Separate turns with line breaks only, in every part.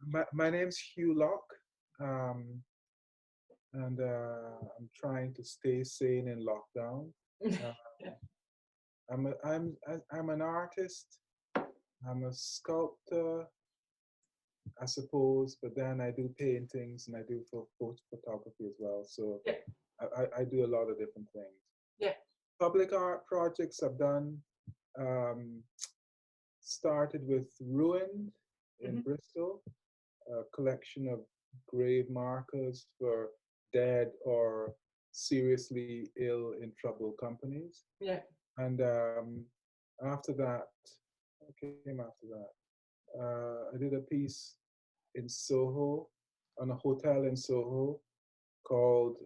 My name's Hew Locke, um, and I'm trying to stay sane in lockdown. Uh,
Yeah.
I'm an artist. I'm a sculptor, I suppose, but then I do paintings and I do photography as well. So
Yeah.
I do a lot of different things.
Yeah.
Public art projects I've done. Um, Started with Ruined in
Hmm.
Bristol, a collection of grave markers for dead or seriously ill in trouble companies.
Yeah.
And after that, what came after that? I did a piece in Soho, on a hotel in Soho called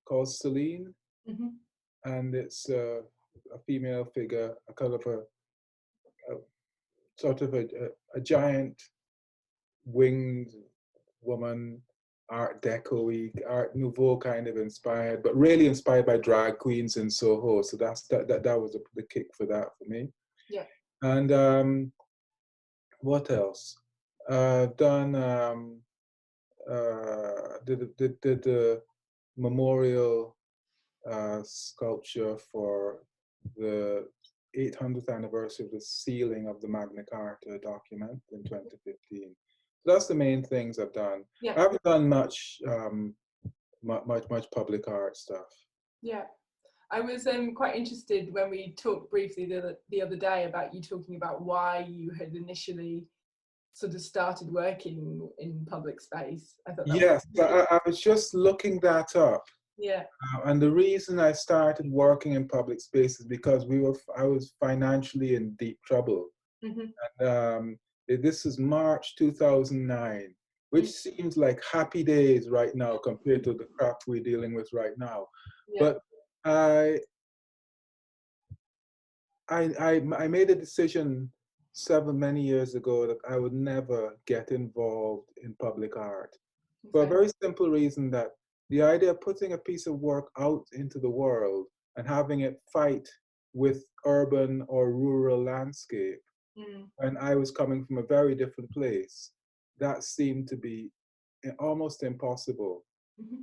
called Celine,
Hmm.
and it's a female figure, a kind of a sort of a giant winged woman, Art Deco-y, Art Nouveau kind of inspired, but really inspired by drag queens in Soho. So that was the kick for that for me.
Yeah.
And what else? Done did the memorial sculpture for the 800th anniversary of the sealing of the Magna Carta document in 2015. So that's the main things I've done.
Yeah.
I haven't done much public art stuff.
Yeah. I was quite interested when we talked briefly the other day about you talking about why you had initially sort of started working in public space. I thought that was
Yes, I was just looking that up.
yeah.
And the reason I started working in public space is because I was financially in deep trouble.
Hmm.
And this is March 2009, which seems like happy days right now compared to the crap we're dealing with right now.
Yeah.
But I, I made a decision many years ago that I would never get involved in public art for a
Okay.
very simple reason that the idea of putting a piece of work out into the world and having it fight with urban or rural landscape,
Mm.
and I was coming from a very different place, that seemed to be almost impossible.
Hmm.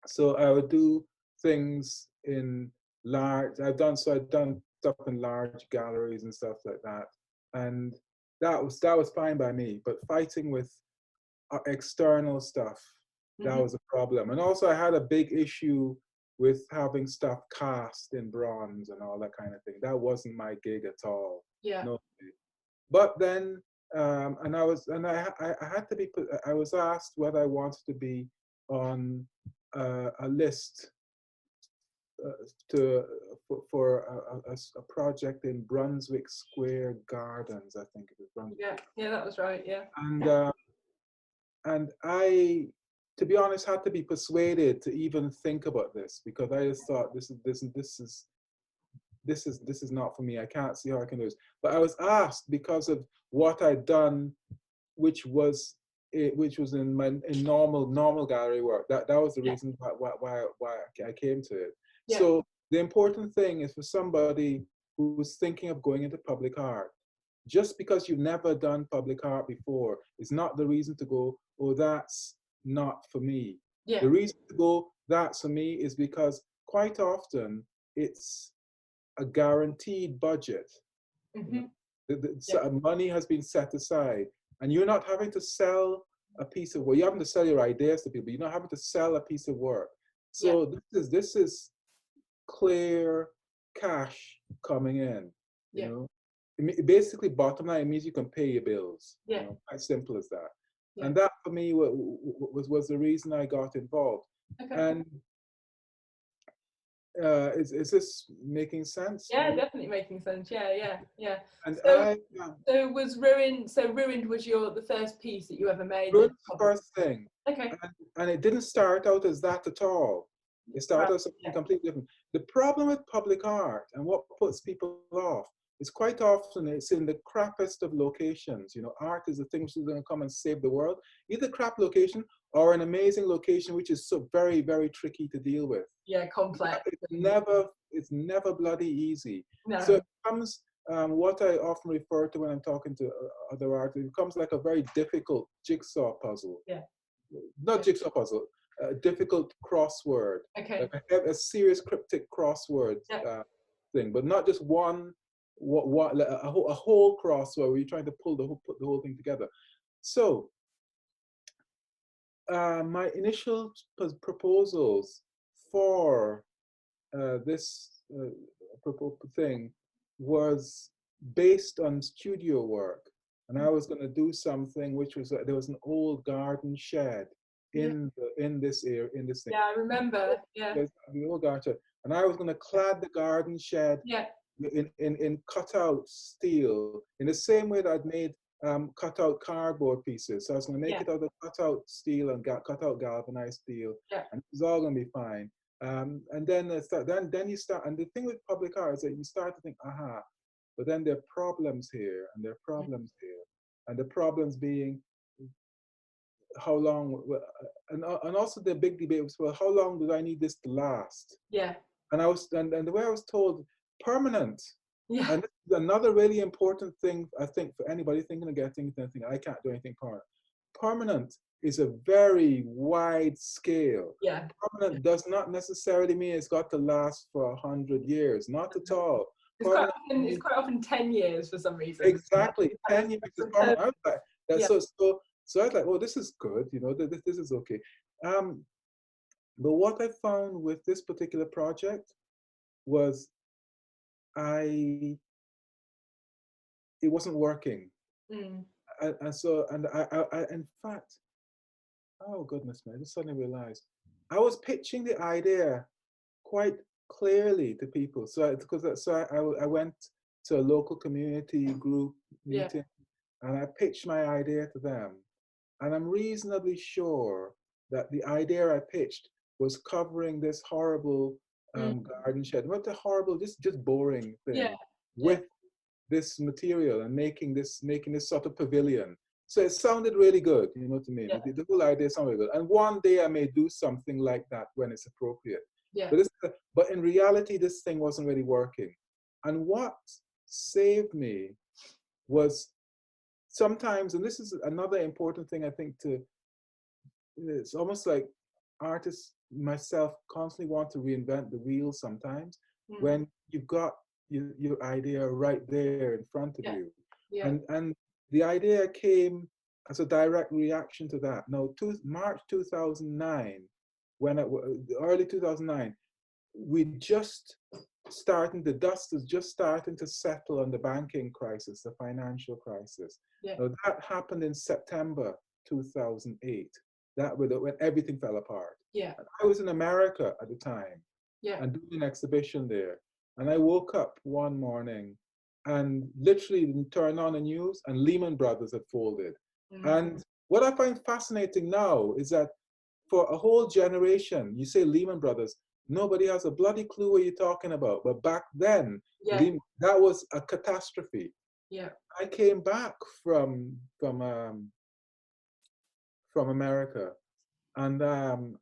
So I would do things in I've done stuff in large galleries and stuff like that. And that was fine by me. But fighting with external stuff, that
Hmm.
was a problem. And also I had a big issue with having stuff cast in bronze and all that kind of thing. That wasn't my gig at all.
Yeah.
No. But then, and I had to be put, I was asked whether I wanted to be on a list uh, to for a project in Brunswick Square Gardens, I think it was
Yeah.
Brunswick.
Yeah. That was right. Yeah.
And I, to be honest, had to be persuaded to even think about this because I just thought this is not for me. I can't see how I can do this. But I was asked because of what I'd done, which was in my in normal gallery work. That was the
Yeah.
reason why I came to it.
Yeah.
So the important thing is for somebody who's thinking of going into public art, just because you've never done public art before is not the reason to go, oh, that's not for me.
Yeah.
The reason to go, that's for me, is because quite often it's a guaranteed budget. You know,
Hmm. Yeah.
money has been set aside, and you're not having to sell a piece of work. You're having to sell your ideas to people. You're not having to sell a piece of work.
Yeah.
So this is clear cash coming in. You
Yeah.
know, basically, bottom line, it means you can pay your bills. You
Yeah.
know, as simple as that.
Yeah.
And that for me was the reason I got involved.
Okay.
And is this making sense?
Yeah, definitely making sense. Yeah, yeah, yeah.
And
So,
I
was Ruined. So, Ruined was the first piece that you ever made in
wrote the
public.
first thing,
Okay.
and it didn't start out as that at all. It
Right.
started as something
Yeah.
completely different. The problem with public art and what puts people off is quite often it's in the crappiest of locations. You know, art is the thing which is going to come and save the world. Either crap location or an amazing location, which is so very tricky to deal with.
Yeah. Complex.
It's never bloody easy. So
No.
it becomes what I often refer to when I'm talking to other artists, it becomes like a very difficult jigsaw puzzle.
Yeah.
Not jigsaw puzzle, a difficult crossword,
Okay.
like a serious cryptic crossword thing, but not just one, like a whole crossword where you're trying to put the whole thing together. So my initial proposals for this thing was based on studio work, and I was going to do something which was there was an old garden shed in this area, in this thing.
Yeah, I remember. Yeah.
There's the old garden shed, and I was going to clad the garden shed in cutout steel in the same way that I'd made cutout cardboard pieces. So I was going to make it out of cutout steel and cutout galvanized steel, and it's all going to be fine. And then then you start, and the thing with public art is that you start to think, aha, but then there are problems here, and there are problems here, and the problems being how long, and also the big debate was, well, how long do I need this to last?
Yeah.
And and the way I was told, permanent.
Yeah.
And this is another really important thing, I think, for anybody thinking of getting anything, I can't do anything permanent. Permanent is a very wide scale.
Yeah.
Permanent does not necessarily mean it's got to last for 100 years, not at all.
It's quite often 10 years for some reason.
Exactly, 10 years is permanent. I was like, so I was like, oh, this is good, you know, this is okay. But what I found with this particular project was it wasn't working. And so, and I, in fact, oh goodness me, I just suddenly realized I was pitching the idea quite clearly to people. So, I went to a local community group meeting, and I pitched my idea to them. And I'm reasonably sure that the idea I pitched was covering this horrible garden shed. What a horrible, just boring thing with this material and making this sort of pavilion. So it sounded really good, you know, to me. The whole idea sounded good. And one day I may do something like that when it's appropriate. But in reality, this thing wasn't really working. And what saved me was sometimes, and this is another important thing I think it's almost like artists, myself, constantly want to reinvent the wheel sometimes when you've got your idea right there in front of you. And the idea came as a direct reaction to that. Now, March 2009, early 2009, the dust is just starting to settle on the banking crisis, the financial crisis. Now, that happened in September 2008. That when everything fell apart. And I was in America at the time, and doing an exhibition there. And I woke up one morning and literally turned on the news, and Lehman Brothers had folded. And what I find fascinating now is that for a whole generation, you say Lehman Brothers, nobody has a bloody clue what you're talking about. But back then, that was a catastrophe. I came back from America and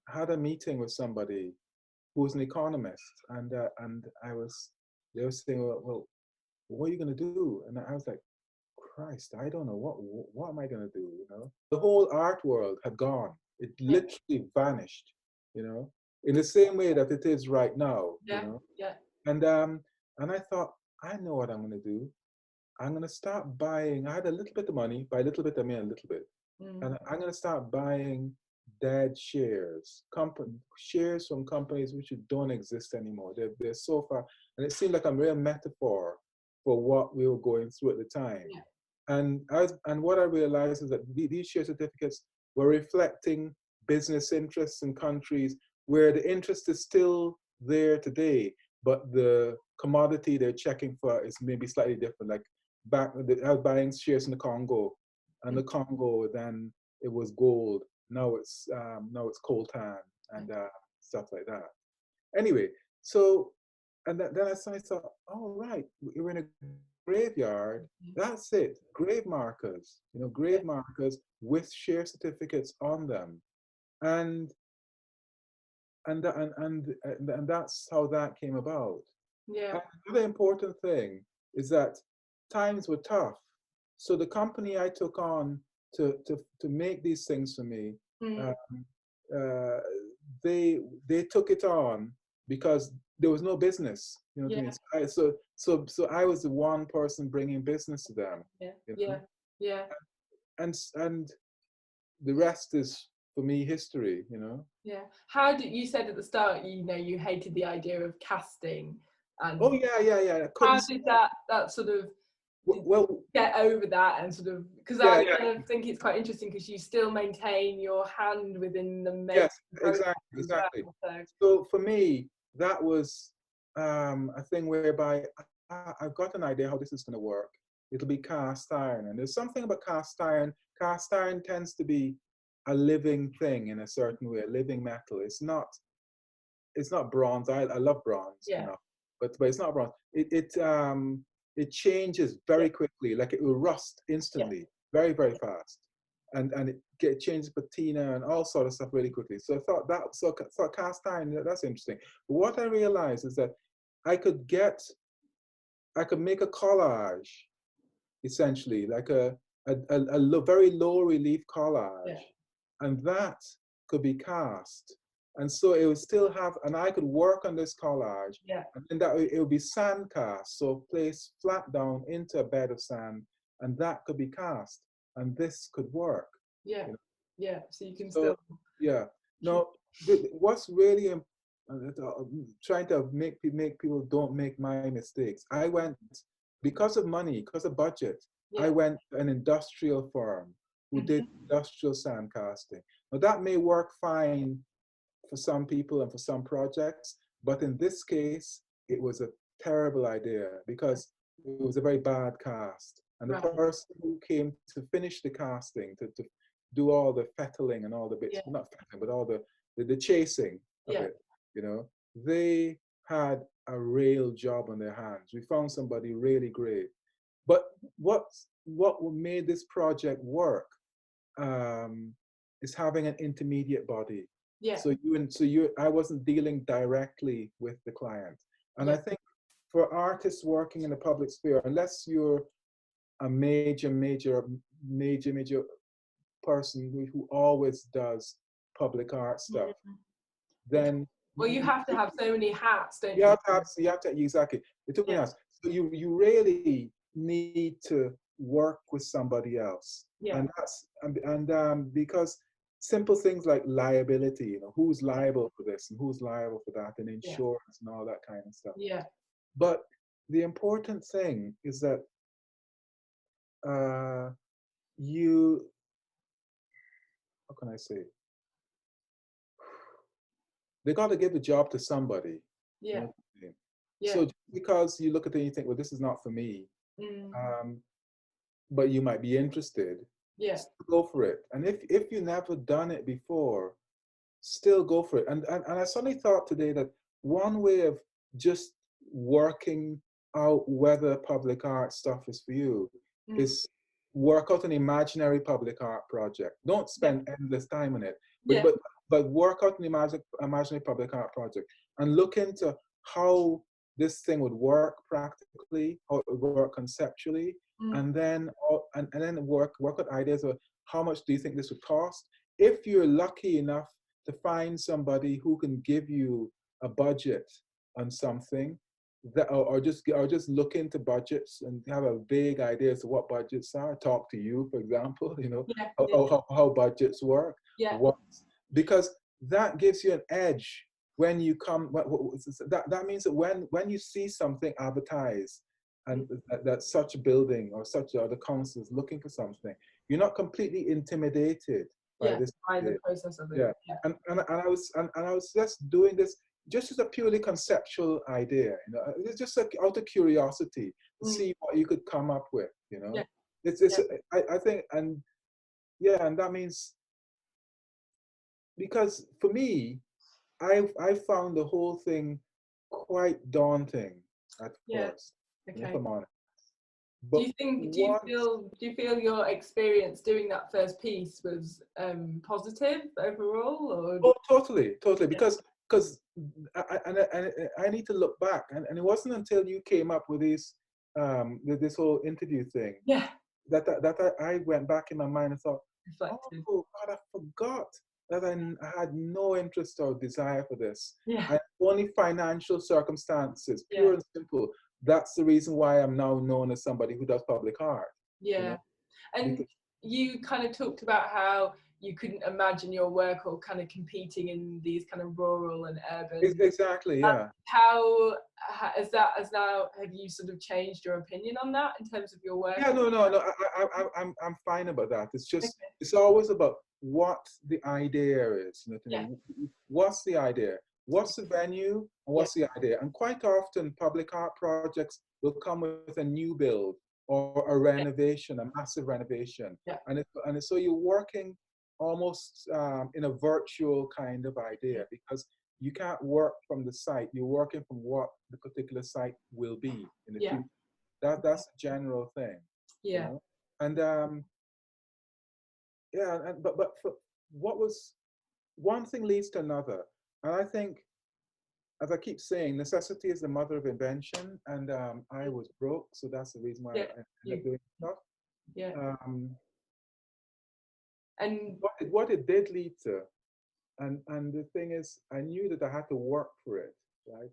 had a meeting with somebody who was an economist, and they were saying, well, what are you going to do? And I was like, Christ, I don't know, what am I going to do? You know, the whole art world had gone. It literally vanished, you know, in the same way that it is right now. You know, and I thought, I know what I'm going to do. I'm going to start buying. I had a little bit of money. By a little bit, I mean a little bit. And I'm going to start buying dead shares, shares from companies which don't exist anymore. They're so far, and it seemed like a real metaphor for what we were going through at the time. And what I realized is that these share certificates were reflecting business interests in countries where the interest is still there today, but the commodity they're checking for is maybe slightly different. Like I was buying shares in the Congo, and the Congo, then it was gold. Now it's coltan and stuff like that. Anyway, so then I thought, oh right, we're in a graveyard. That's it, grave markers. You know, grave markers with share certificates on them, and that's how that came about. Another important thing is that times were tough. So the company I took on to make these things for me,
Mm.
uh, they took it on because there was no business. You know what I mean?
Yeah.
So I was the one person bringing business to them.
Yeah.
You
Yeah.
know?
Yeah.
And the rest is for me history. You know.
Yeah. How did you said at the start, you know, you hated the idea of casting,
Oh
and
yeah. I couldn't.
how did that sort of did you
Well,
get over that and sort of, because I
yeah,
kind of think it's quite interesting because you still maintain your hand within the making
yes,
process as
exactly.
well. So
So for me, that was a thing whereby I've got an idea how this is going to work. It'll be cast iron, and there's something about cast iron. Cast iron tends to be a living thing in a certain way, a living metal. It's not bronze. I love bronze, you
yeah,
know, but it's not bronze. It changes
yeah,
very quickly, like it will rust
yeah,
instantly, very very fast, and it changes patina and all sort of stuff really quickly. So I thought thought cast iron, that's interesting. But what I realized is that I could get I could make a collage essentially, like a very low relief
yeah,
collage, and that could be cast. And so it would still have, and I could work on this collage,
yeah,
and then it would be sand cast, so placed flat down into a bed of sand, and that could be cast, and this could work.
yeah,
You know?
yeah. So you can
So
still
yeah,
keep.
no, what's really trying to make people don't make my mistakes. I went because of money, because of budget. I
Yeah.
went to an industrial firm who did
Mhm.
industrial sand casting. Now that may work fine for some people and for some projects, but in this case, it was a terrible idea because it was a very bad cast. And the
Right.
person who came to finish the casting, to do all the fettling and all the bits,
Yeah.
well, not fettling, but all the chasing of
Yeah.
it, you know, they had a real job on their hands. We found somebody really great. But what made this project work um, is having an intermediate body.
Yeah.
So I wasn't dealing directly with the client. And I
Yeah.
think for artists working in the public sphere, unless you're a major person who always does public art stuff,
Mhm. Yeah.
then
Well, you have to have so many hats, don't you?
you have to exactly. It took me
Yeah.
hours. So you really need to work with somebody else,
Yeah.
and because simple things like liability, you know, who's
Yeah.
liable for this and who's liable for that, and
Yeah.
insurance and all that kind of stuff.
Yeah.
But the important thing is that uh, you, how can I say, they got to give the job to somebody. You
Yeah.
know what I mean?
Yeah.
So just because you look at it and you think, well, this is not for me,
Mm.
um, but you might be interested,
Yeah.
still go for it. And if you never done it before, still go for it. And I suddenly thought today that one way of just working out whether public art stuff is for you
Mm.
is work out an imaginary public art project. Don't
Yeah.
spend endless time on it, but
Yeah.
but but work out an imaginary public art project and look into how this thing would work practically, how it would work conceptually,
Mm.
and then and then work out ideas of how much do you think this would cost. If you're lucky enough to find somebody who can give you a budget on something that, or just look into budgets and have a vague idea as to what budgets are. Talk to you, for example, you know,
Yeah. Yeah.
how budgets work.
Yeah.
What, because that gives you an edge when you come. That means that when you see something advertised and that such a building or such other council is looking for something, you're not completely intimidated by
Yeah.
this
By the
idea.
process of it.
Yeah,
Yeah.
and I was just doing this just as a purely conceptual idea. You know, it's just like out of curiosity to
Mm.
see what you could come up with. You
Yeah.
know, it's
Yeah.
I think, and yeah, and that means, because for me, I found the whole thing quite daunting at
Yeah.
first, if
Okay.
I'm honest.
Do
But
you think?
once,
Do you feel your experience doing that first piece was positive overall, or?
oh, totally,
Yeah.
because I need to look back, and it wasn't until you came up with these this whole interview thing,
Yeah.
I went back in my mind and thought,
Reflected.
oh God, I forgot that I had no interest or desire for this.
Yeah.
And only financial circumstances,
Yeah.
pure and simple. That's the reason why I'm now known as somebody who does public art.
Yeah.
You know?
And
Because,
you kind of talked about how you couldn't imagine your work or kind of competing in these kind of rural and urban.
exactly, yeah.
How has now, have you sort of changed your opinion on that in terms of your work?
Yeah, no. I'm fine about that. It's just,
Okay.
it's always about what the idea is. You know what I
Yeah.
mean? What's the idea? What's the venue? And what's the idea? And quite often, public art projects will come with a new build or a renovation, a massive renovation.
Yeah.
And so you're working almost in a virtual kind of idea, because you can't work from the site. You're working from what the particular site will be in the
Yeah.
future. That's a general thing. You
Yeah.
know? And yeah, but for what was, one thing leads to another. And I think, as I keep saying, necessity is the mother of invention. And I was broke, so that's the reason why
Yeah.
I ended up doing stuff.
Yeah.
Um,
And
what it did lead to, and the thing is, I knew that I had to work for it, right?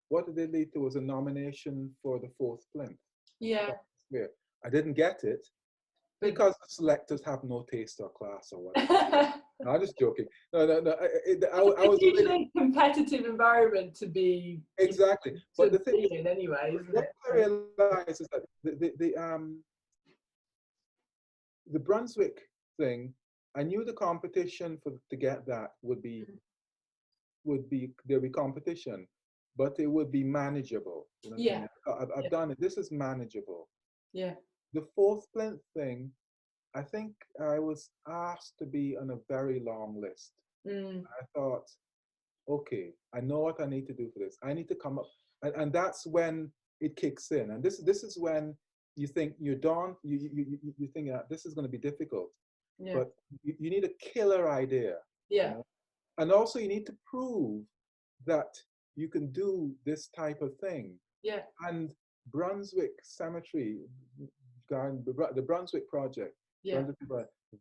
What it did lead to was a nomination for the fourth Plinth.
yeah.
Yeah, I didn't get it,
But
because the selectors have no taste or class or whatever. No, I'm just joking. No. I was
it's usually a competitive environment to be
exactly. But the thing is,
in anyway, isn't
what
it?
I realized is that the Brunswick thing, I knew the competition to get that would be there'd be competition, but it would be manageable. You know what I
Yeah.
mean? I've done it. This is manageable.
Yeah.
The fourth Plinth thing, I think I was asked to be on a very long list. I thought, okay, I know what I need to do for this. I need to come up, and that's when it kicks in. And this is when you think you're done. You think that this is going to be difficult,
Yeah.
but you need a killer idea.
Yeah.
You know? And also you need to prove that you can do this type of thing.
Yeah.
And Brunswick Cemetery, the Brunswick project,
Yeah.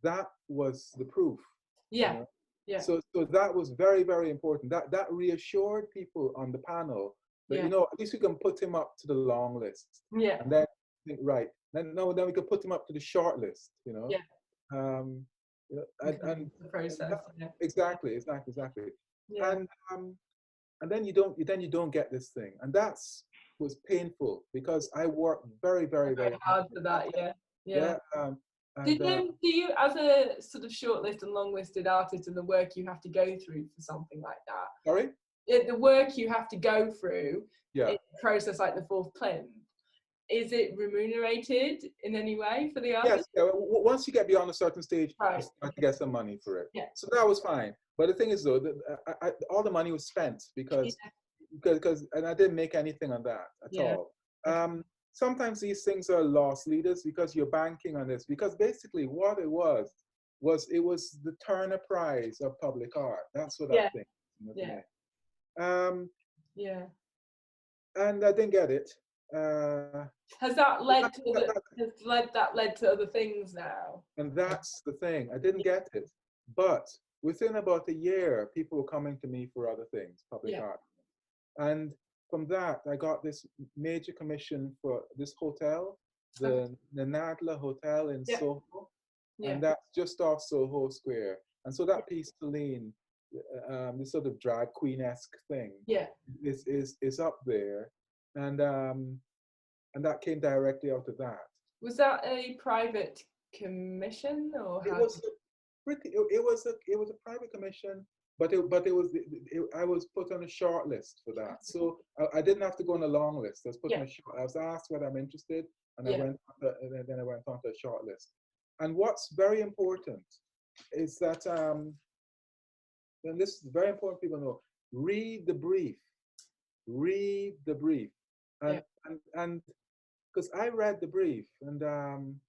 that was the proof.
Yeah.
You know?
Yeah.
So that was very, very important. That reassured people on the panel that, you know, at least we can put him up to the long list.
Yeah.
And then think, right, then we can put him up to the short list, you know.
Yeah.
You know, and
the process.
exactly.
Yeah.
And then you don't get this thing. And that's was painful, because I worked very, very, very
hard for that. Yeah.
Yeah.
Do you, as a sort of shortlisted and long-listed artist, and the work you have to go through for something like that?
Sorry?
The work you have to go through
Yeah.
in a process like the fourth Plinth, is it remunerated in any way for the artist?
Yes. Once you get beyond a certain stage,
Right.
you start to get some money for it.
Yeah.
So that was fine. But the thing is, though, that all the money was spent because and I didn't make anything on that at all. Sometimes these things are lost leaders because you're banking on this. Because basically, what it was the Turner Prize of public art. That's what I think. And I didn't get it.
Has that led to other things now?
And that's the thing. I didn't get it. But within about a year, people were coming to me for other things, public art. And from that, I got this major commission for this hotel, the Nadler Hotel in Soho. And that's just off Soho Square. And so that piece, Celine, this sort of drag queen-esque thing, is up there. And that came directly out of that.
Was that a private commission, or
how? It was a private commission, but I was put on a short list for that. So I didn't have to go on a long list. I was put on a short. I was asked whether I'm interested, and then I went on to a short list. And what's very important is that, and this is very important, people know, read the brief. Read the brief. And because I read the brief, and I'm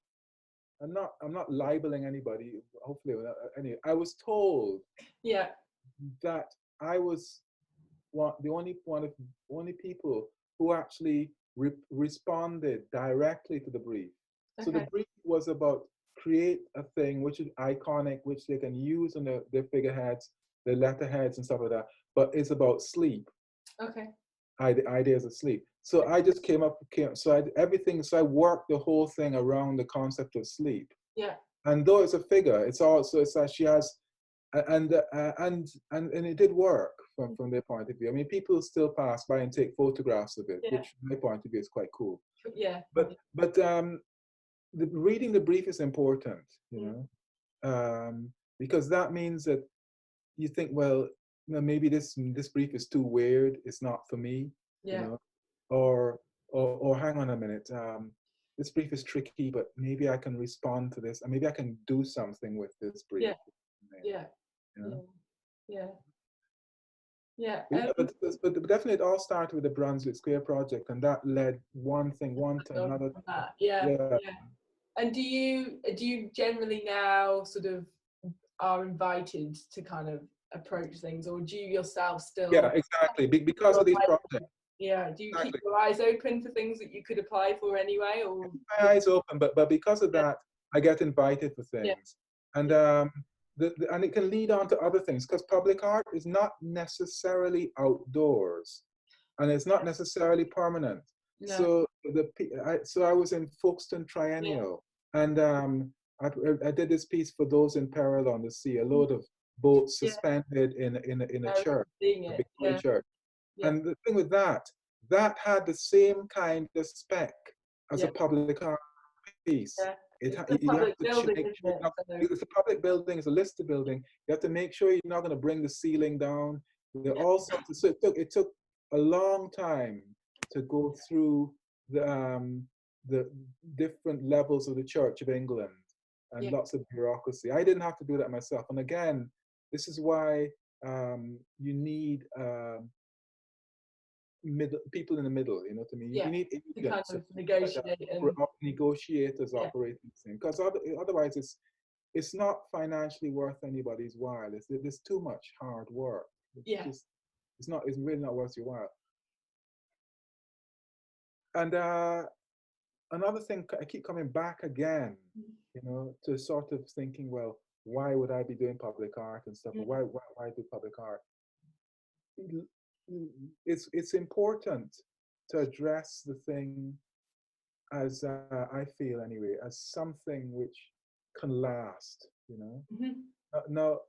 not libeling anybody, hopefully. Anyway, I was told that I was the only people who actually responded directly to the brief. So the
Okay.
brief was about create a thing which is iconic, which they can use on their figureheads, their letterheads and stuff like that. But it's about sleep.
Okay.
Ideas of sleep. So I just everything. So I worked the whole thing around the concept of sleep.
Yeah.
And though it's a figure, it's like she has, and it did work from their point of view. I mean, people still pass by and take photographs of it,
Yeah.
which from my point of view is quite cool.
Yeah.
But reading the brief is important, you know, because that means that you think, well, you know, maybe this brief is too weird. It's not for me, you
Yeah.
know, or hang on a minute. This brief is tricky, but maybe I can respond to this, and maybe I can do something with this brief.
Yeah. Yeah.
You know?
Yeah. Yeah.
But definitely it all started with the Brunswick Square project, and that led one to another.
Yeah.
Yeah.
Yeah. And do you generally now sort of are invited to kind of approach things, or do you yourself
Yeah,
still
exactly.
keep
Because
your
of these
eyes
projects.
open? Yeah, do you keep
Exactly.
your eyes open for things that you could apply for anyway, or
My eyes open, but because of
yeah,
that, I get invited for
yeah,
things, and
yeah,
and it can lead on to other things because public art is not necessarily outdoors, and it's not necessarily permanent.
no,
So so I was in Folkestone
yeah,
Triennial, and I did this piece for those in peril on the sea, a
mm,
load of boats
yeah,
suspended in a
I remember
church,
seeing
a
it,
Victorian
yeah,
church.
yeah,
And the thing with that, that had the same kind of spec as a
yeah,
public art piece.
yeah.
It
It's the
you have
public
to
building,
make
isn't
sure
it? So
it's a public building, it's a listed building. You have to make sure you're not going to bring the ceiling down. There are
yeah,
all sorts of, so it took a long time to go through the different levels of the Church of England and
yeah,
lots of bureaucracy. I didn't have to do that myself. And again, this is why you need middle people in the middle. You know what I mean? You
yeah.
need
To kind
agents,
of
people like that,
negotiate and
negotiators
yeah,
operating this thing. Because otherwise, it's not financially worth anybody's while. There's too much hard work. It's
yeah,
just it's really not worth your while. And another thing, I keep coming back again, you know, to sort of thinking, well, why would I be doing public art and stuff? Or
mm,
why do public art? It's important to address the thing as I feel anyway, as something which can last. You know,
mhm,
now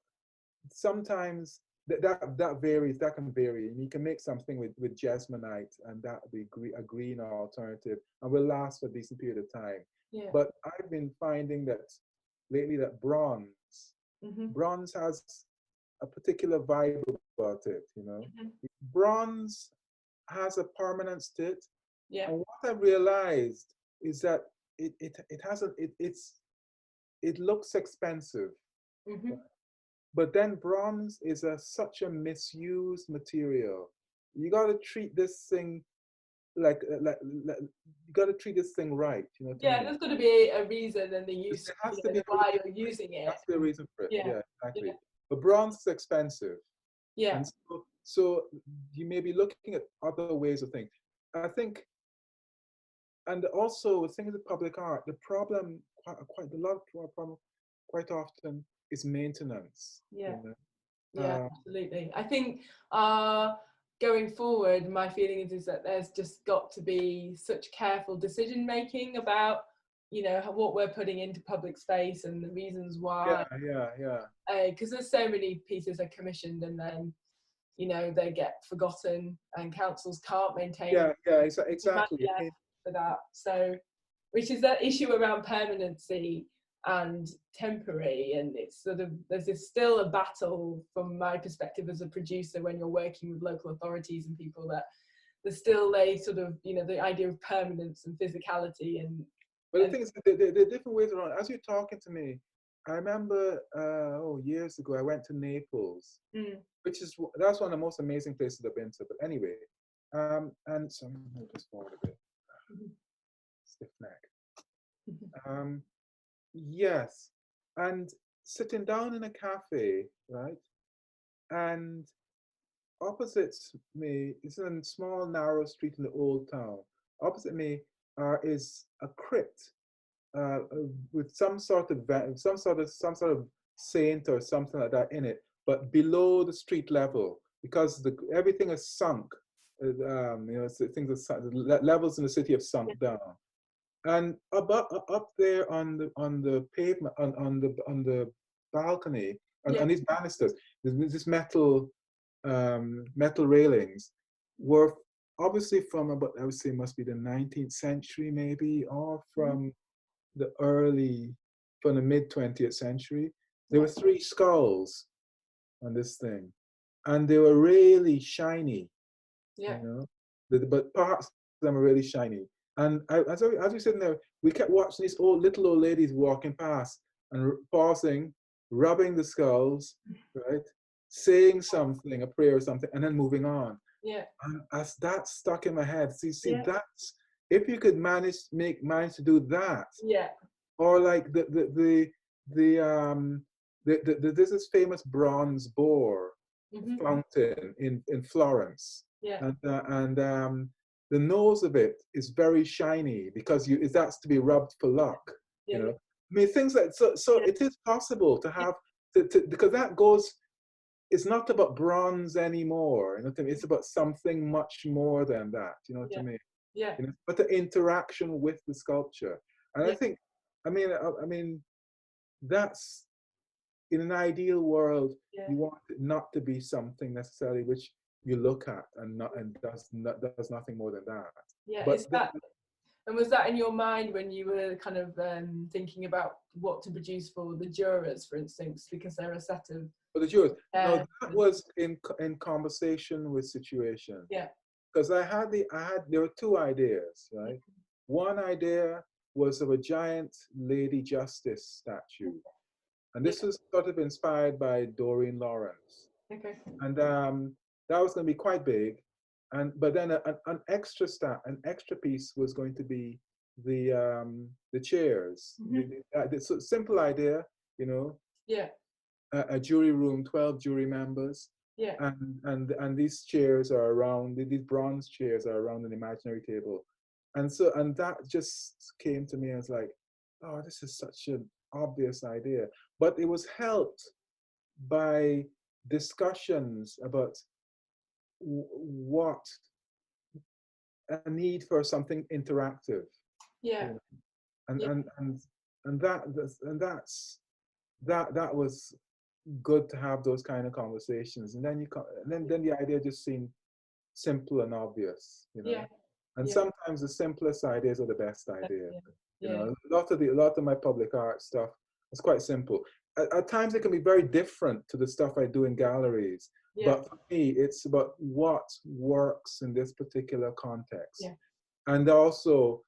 sometimes that varies. That can vary. And you can make something with jasmonite, and that would be a green alternative, and will last for a decent period of time.
yeah,
But I've been finding that lately that
mhm,
bronze has a particular vibe about it. You know,
mhm,
bronze has a permanence to it.
yeah,
And what I've realized is that it has it looks expensive,
mhm,
but then bronze is such a misused material. You got to treat this thing like you got to treat this thing right. You know what I
yeah.
mean?
There's got to be a reason and the use,
There has
you
to
know,
be
the
a
why
reason
you're
for it.
using
There
it.
has to be a reason for it.
Yeah,
Yeah, exactly.
yeah,
But bronze is expensive,
yeah,
and so you may be looking at other ways of things. I think, and also with things with public art, the problem quite a lot of problem quite often is maintenance.
yeah.
You know,
Yeah,
uh,
absolutely. I think going forward, my feeling is that there's just got to be such careful decision making about, you know, what we're putting into public space and the reasons why.
yeah.
Because there's so many pieces are commissioned and then, you know, they get forgotten and councils can't maintain the money
Exactly. I
left
mean,
for that. So, which is that issue around permanency and temporary, and it's sort of there's still a battle from my perspective as a producer when you're working with local authorities and people that there's still a sort of, you know, the idea of permanence and physicality
but the
and
thing is, there are different ways around. As you're talking to me, I remember years ago I went to Naples,
mm,
which is that's one of the most amazing places I've been to. But anyway, and so I'm gonna move this forward a bit.
mhm,
Stiff neck.
mhm,
Um, yes, and sitting down in a cafe, right? And opposite me is a small, narrow street in the old town. opposite me is a crypt with some sort of some sort of saint or something like that in it, but below the street level because everything is sunk. You know, so things are levels in the city have sunk down, and up there on the pavement on the balcony on these banisters, there's this metal railings were obviously from about, I would say must be the 19th century maybe, or from the from the mid 20th century. There were three skulls on this thing, and they were really shiny.
Yeah.
You know, but parts of them are really shiny. And as we sitting there, we kept watching these little old ladies walking past and pausing, rubbing the skulls, right, saying something, a prayer or something, and then moving on.
Yeah.
And as that stuck in my head, see, that's if you could manage to do that.
Yeah.
Or like there's this famous bronze boar fountain in Florence.
Yeah.
And the nose of it is very shiny because that's to be rubbed for luck. You know, I mean things like so. It is possible to have because that goes. It's not about bronze anymore. You know what I mean? It's about something much more than that. You know what I mean?
Yeah.
You know, but the interaction with the sculpture, and I think, I mean, that's in an ideal world. You want it not to be something necessarily which you look at and does nothing more than that.
Yeah.
But
and was that in your mind when you were kind of thinking about what to produce for the jurors, for instance, because they're a set of
for the jurors? No, that was in conversation with situation.
Yeah.
Because there were two ideas, right? One idea was of a giant Lady Justice statue. And this was sort of inspired by Doreen Lawrence.
Okay.
And that was going to be quite big. But then an extra piece was going to be the chairs. The simple idea, you know.
Yeah.
A jury room, 12 jury members.
Yeah.
And these chairs are around, these bronze chairs are around an imaginary table. And that just came to me as like, oh, this is such an obvious idea. But it was helped by discussions about what a need for something interactive.
Yeah.
You know? And that was good to have those kind of conversations. And then the idea just seemed simple and obvious, you know. And sometimes the simplest ideas are the best ideas. You know, a lot of my public art stuff is quite simple. At times it can be very different to the stuff I do in galleries. But for me, it's about what works in this particular context. And also,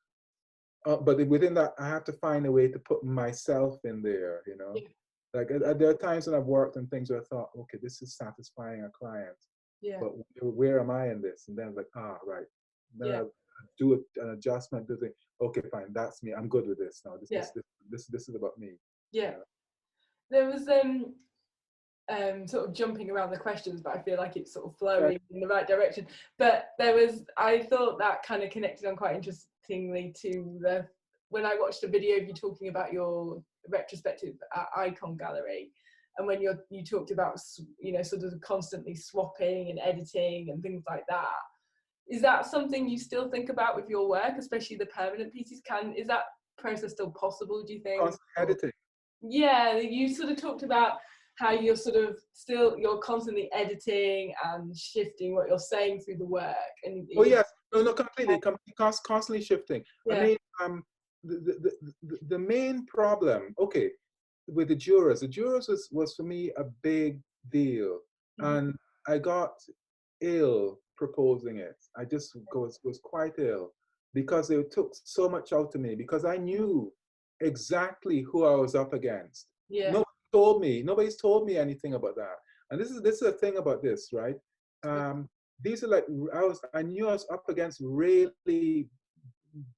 but within that, I have to find a way to put myself in there, you know. Like there are times when I've worked on things where I thought, okay, this is satisfying a client, but where am I in this? And then I'm like, right. Then I do an adjustment, do think, okay, fine, that's me. I'm good with this now. This is about me.
Yeah. There was sort of jumping around the questions, but I feel like it's sort of flowing in the right direction. But I thought that kind of connected on quite interestingly to when I watched a video of you talking about your retrospective at Icon Gallery, and when you talked about, you know, sort of constantly swapping and editing and things like that. Is that something you still think about with your work, especially the permanent pieces? Is that process still possible, do you think?
Constant editing.
Yeah, you sort of talked about how you're constantly editing and shifting what you're saying through the work. And
yes, no, completely, constantly shifting. I mean, the main problem, okay, with the jurors was for me a big deal, and I got ill proposing it. I just was quite ill because they took so much out of me because I knew exactly who I was up against. Nobody's told me anything about that. And this is the thing about this, right? These are like, I knew I was up against really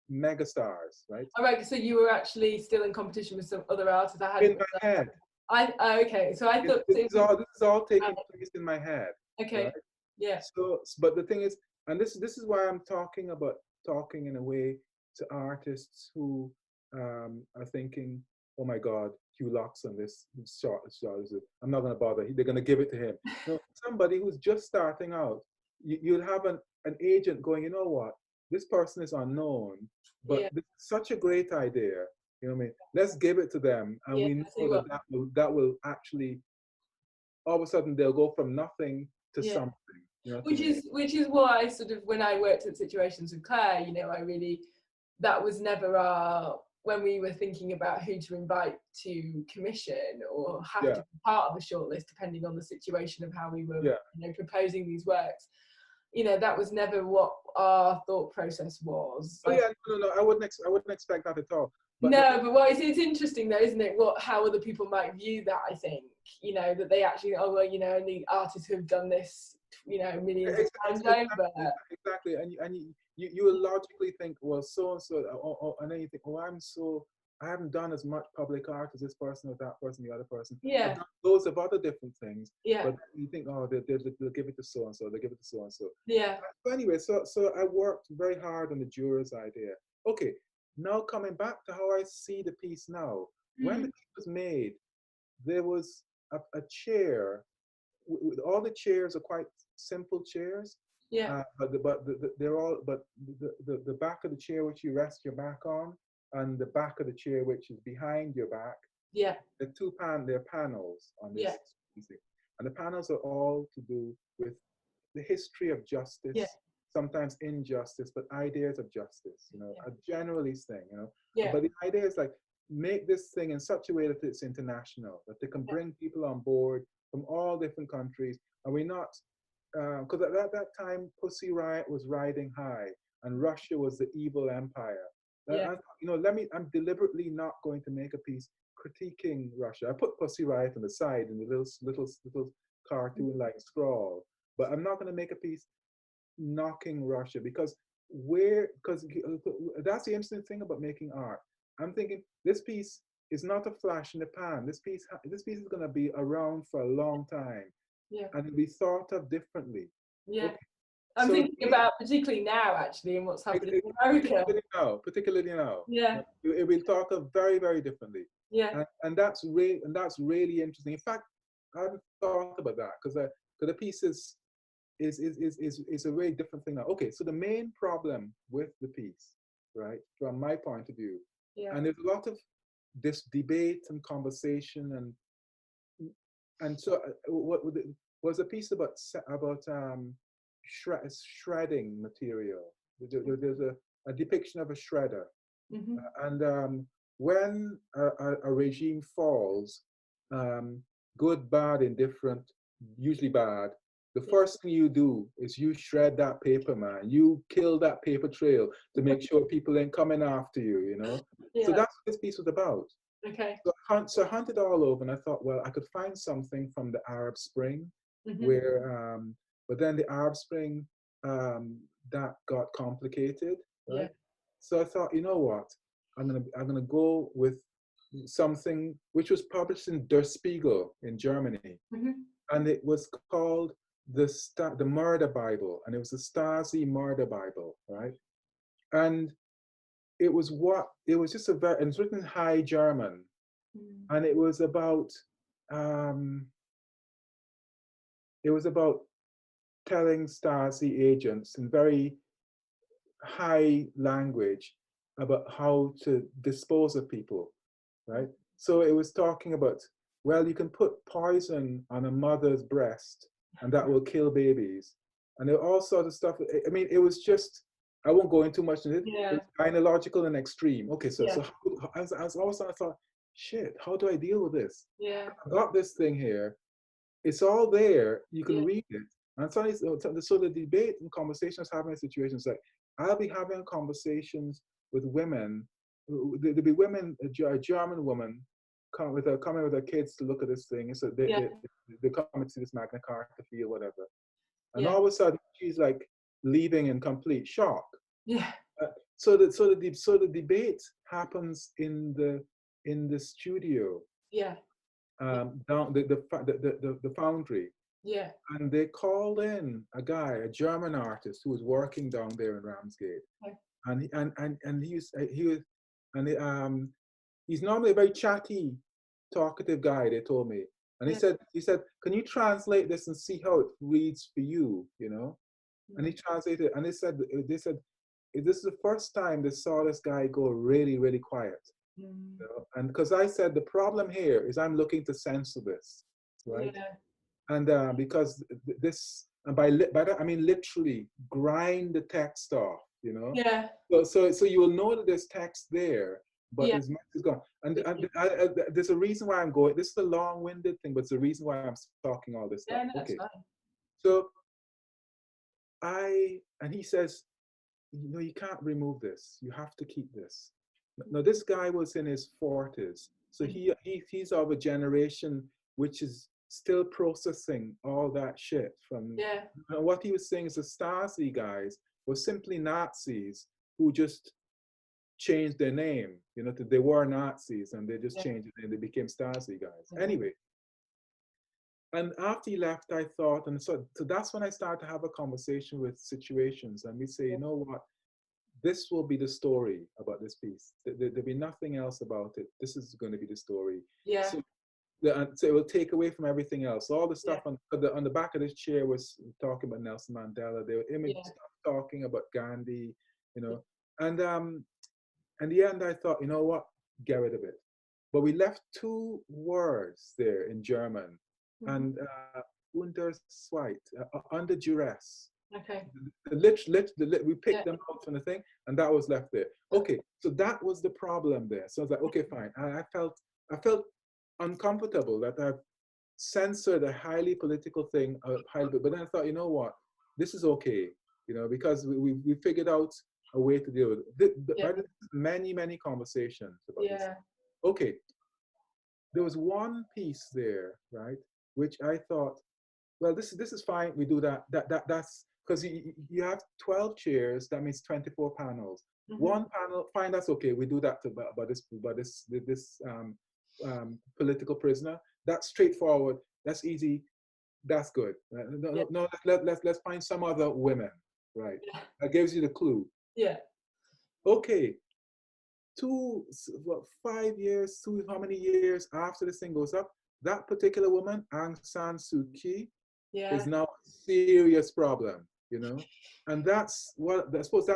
mega stars, right?
All right, so you were actually still in competition with some other artists.
In my head.
Okay, so I thought
this is all taking place in my head.
Okay.
Right?
Yeah.
So, but the thing is, and this is why I'm talking about talking in a way to artists who are thinking, oh my God, Hew Locke's on this short. I'm not going to bother. They're going to give it to him. No, somebody who's just starting out, you'll have an agent going, you know what, this person is unknown, but
Yeah.
this is such a great idea. You know what I mean? Let's give it to them, and
Yeah,
we know that will actually, all of a sudden they'll go from nothing to
yeah.
something. You know what I
Which
mean?
is why sort of when I worked at Situations with Claire, you know, I really, that was never our, when we were thinking about who to invite to commission or have
Yeah.
to be part of a shortlist, depending on the situation of how we were,
Yeah.
you know, proposing these works. You know, that was never what our thought process was.
Oh yeah, no, I wouldn't expect that at all. But
No, but what it's interesting though, isn't it? How other people might view that. I think, you know, that they actually, oh well, you know, only artists who have done this, you know, millions of times over.
Exactly, and you will logically think, well, so and so, and then you think, oh, I haven't done as much public art as this person or that person, the other person.
Yeah.
I've done loads of other different things.
Yeah.
But you think, oh, they'll give it to so and so, they'll give it to so and so.
Yeah.
But anyway, so I worked very hard on the juror's idea. Okay, now coming back to how I see the piece now. When the piece was made, there was a chair. All the chairs are quite simple chairs.
Yeah.
They're all, but the back of the chair which you rest your back on, and the back of the chair which is behind your back.
Yeah.
There are panels on this.
Yeah.
And the panels are all to do with the history of justice.
Yeah.
Sometimes injustice, but ideas of justice, you know,
Yeah.
a generalist thing, you know.
Yeah.
But the idea is like, make this thing in such a way that it's international, that they can bring people on board from all different countries. And we're not, because at that time, Pussy Riot was riding high, and Russia was the evil empire.
Yeah.
You know, I'm deliberately not going to make a piece critiquing Russia. I put Pussy Riot on the side in the little cartoon-like scrawl, but I'm not going to make a piece knocking Russia, because that's the interesting thing about making art. I'm thinking this piece is not a flash in the pan. This piece is going to be around for a long time,
Yeah.
and it'll be thought of differently.
Yeah.
Okay.
I'm
So
thinking about particularly now, actually, and what's happening in America.
Particularly now.
Yeah.
It will be thought of very, very differently.
Yeah.
And that's really interesting. In fact, I haven't thought about that because the piece is a very different thing now. Okay, so the main problem with the piece, right, from my point of view,
Yeah.
and there's a lot of this debate and conversation, and so what was a piece about shredding material. There's a depiction of a shredder, and when a regime falls, good, bad, indifferent, usually bad, the first thing you do is you shred that paper, man. You kill that paper trail to make sure people ain't coming after you, you know?
Yeah.
So that's what this piece was about.
Okay.
So I hunted all over, and I thought, well, I could find something from the Arab Spring, where, but then the Arab Spring, that got complicated, right?
Yeah.
So I thought, you know what? I'm gonna go with something which was published in Der Spiegel in Germany, and it was called the Murder Bible, and it was the Stasi Murder Bible, right? And it was just and it's written in High German, and it was about telling Stasi agents in very high language about how to dispose of people, right? So it was talking about, well, you can put poison on a mother's breast and that will kill babies. And there all sorts of stuff. I mean, it was just, I won't go into much in it.
Yeah.
It's gynecological and extreme. Okay, so
Yeah.
as also I thought, shit, how do I deal with this?
Yeah.
I got this thing here. It's all there. You can
Yeah.
read it. And suddenly, so the debate and conversations having situations like, I'll be having conversations with women. There'll be women, a German woman, coming with her kids to look at this thing. And so they come to this Magna Carta field, whatever. And all of a sudden, she's like leaving in complete shock.
Yeah.
So the debate happens in the studio.
Yeah.
Down the foundry.
Yeah.
And they called in a German artist who was working down there in Ramsgate.
Okay.
and he was and he's normally a very chatty, talkative guy. They told me, and
Yeah.
he said, can you translate this and see how it reads for you? You know, and he
Mm.
translated, and they said this is the first time they saw this guy go really really quiet.
Mm.
You know? And because I said the problem here is I'm looking to censor this, right?
Yeah.
And because this, and by that I mean literally grind the text off, you know.
Yeah.
So you will know that there's text there, but
Yeah.
there's much is gone.
Yeah.
There's a reason why I'm going. This is a long-winded thing, but it's the reason why I'm talking all this stuff.
Yeah, no, that's
Okay,
fine.
so and he says, no, you can't remove this. You have to keep this. Now, this guy was in his 40s, so
Mm.
he's of a generation which is still processing all that shit from.
Yeah.
What he was saying is the Stasi guys were simply Nazis who just changed their name. You know, they were Nazis and they just
Yeah.
changed it and they became Stasi guys.
Yeah.
Anyway, and after he left, I thought, and so that's when I started to have a conversation with situations, and we say, you know what, this will be the story about this piece. There'll be nothing else about it. This is going to be the story.
Yeah.
So, so it will take away from everything else. All the
Yeah.
stuff on the back of this chair was talking about Nelson Mandela. There were image
Yeah.
stuff talking about Gandhi, you know. And in the end, I thought, you know what, get rid of it. But we left two words there in German,
Mhm.
and unter Zweit, under duress.
Okay.
We
Yeah.
picked them out from the thing, and that was left there. Okay, so that was the problem there. So I was like, okay, fine. And I felt uncomfortable that I've censored a highly political thing, but then I thought, you know what, this is okay, you know, because we figured out a way to deal with it.
Yeah.
Many conversations about this.
Yeah.
Okay, there was one piece there, right, which I thought, well, this is fine. We do that. That's because you have 12 chairs. That means 24 panels.
Mhm.
One panel, fine. That's okay. We do that about this political prisoner. That's straightforward. That's easy. That's good.
Yeah.
No. Let's find some other women. Right.
Yeah.
That gives you the clue.
Yeah.
Okay. What, 5 years? How many years after this thing goes up? That particular woman, Aung San Suu Kyi,
Yeah.
is now a serious problem, you know, and that's what I suppose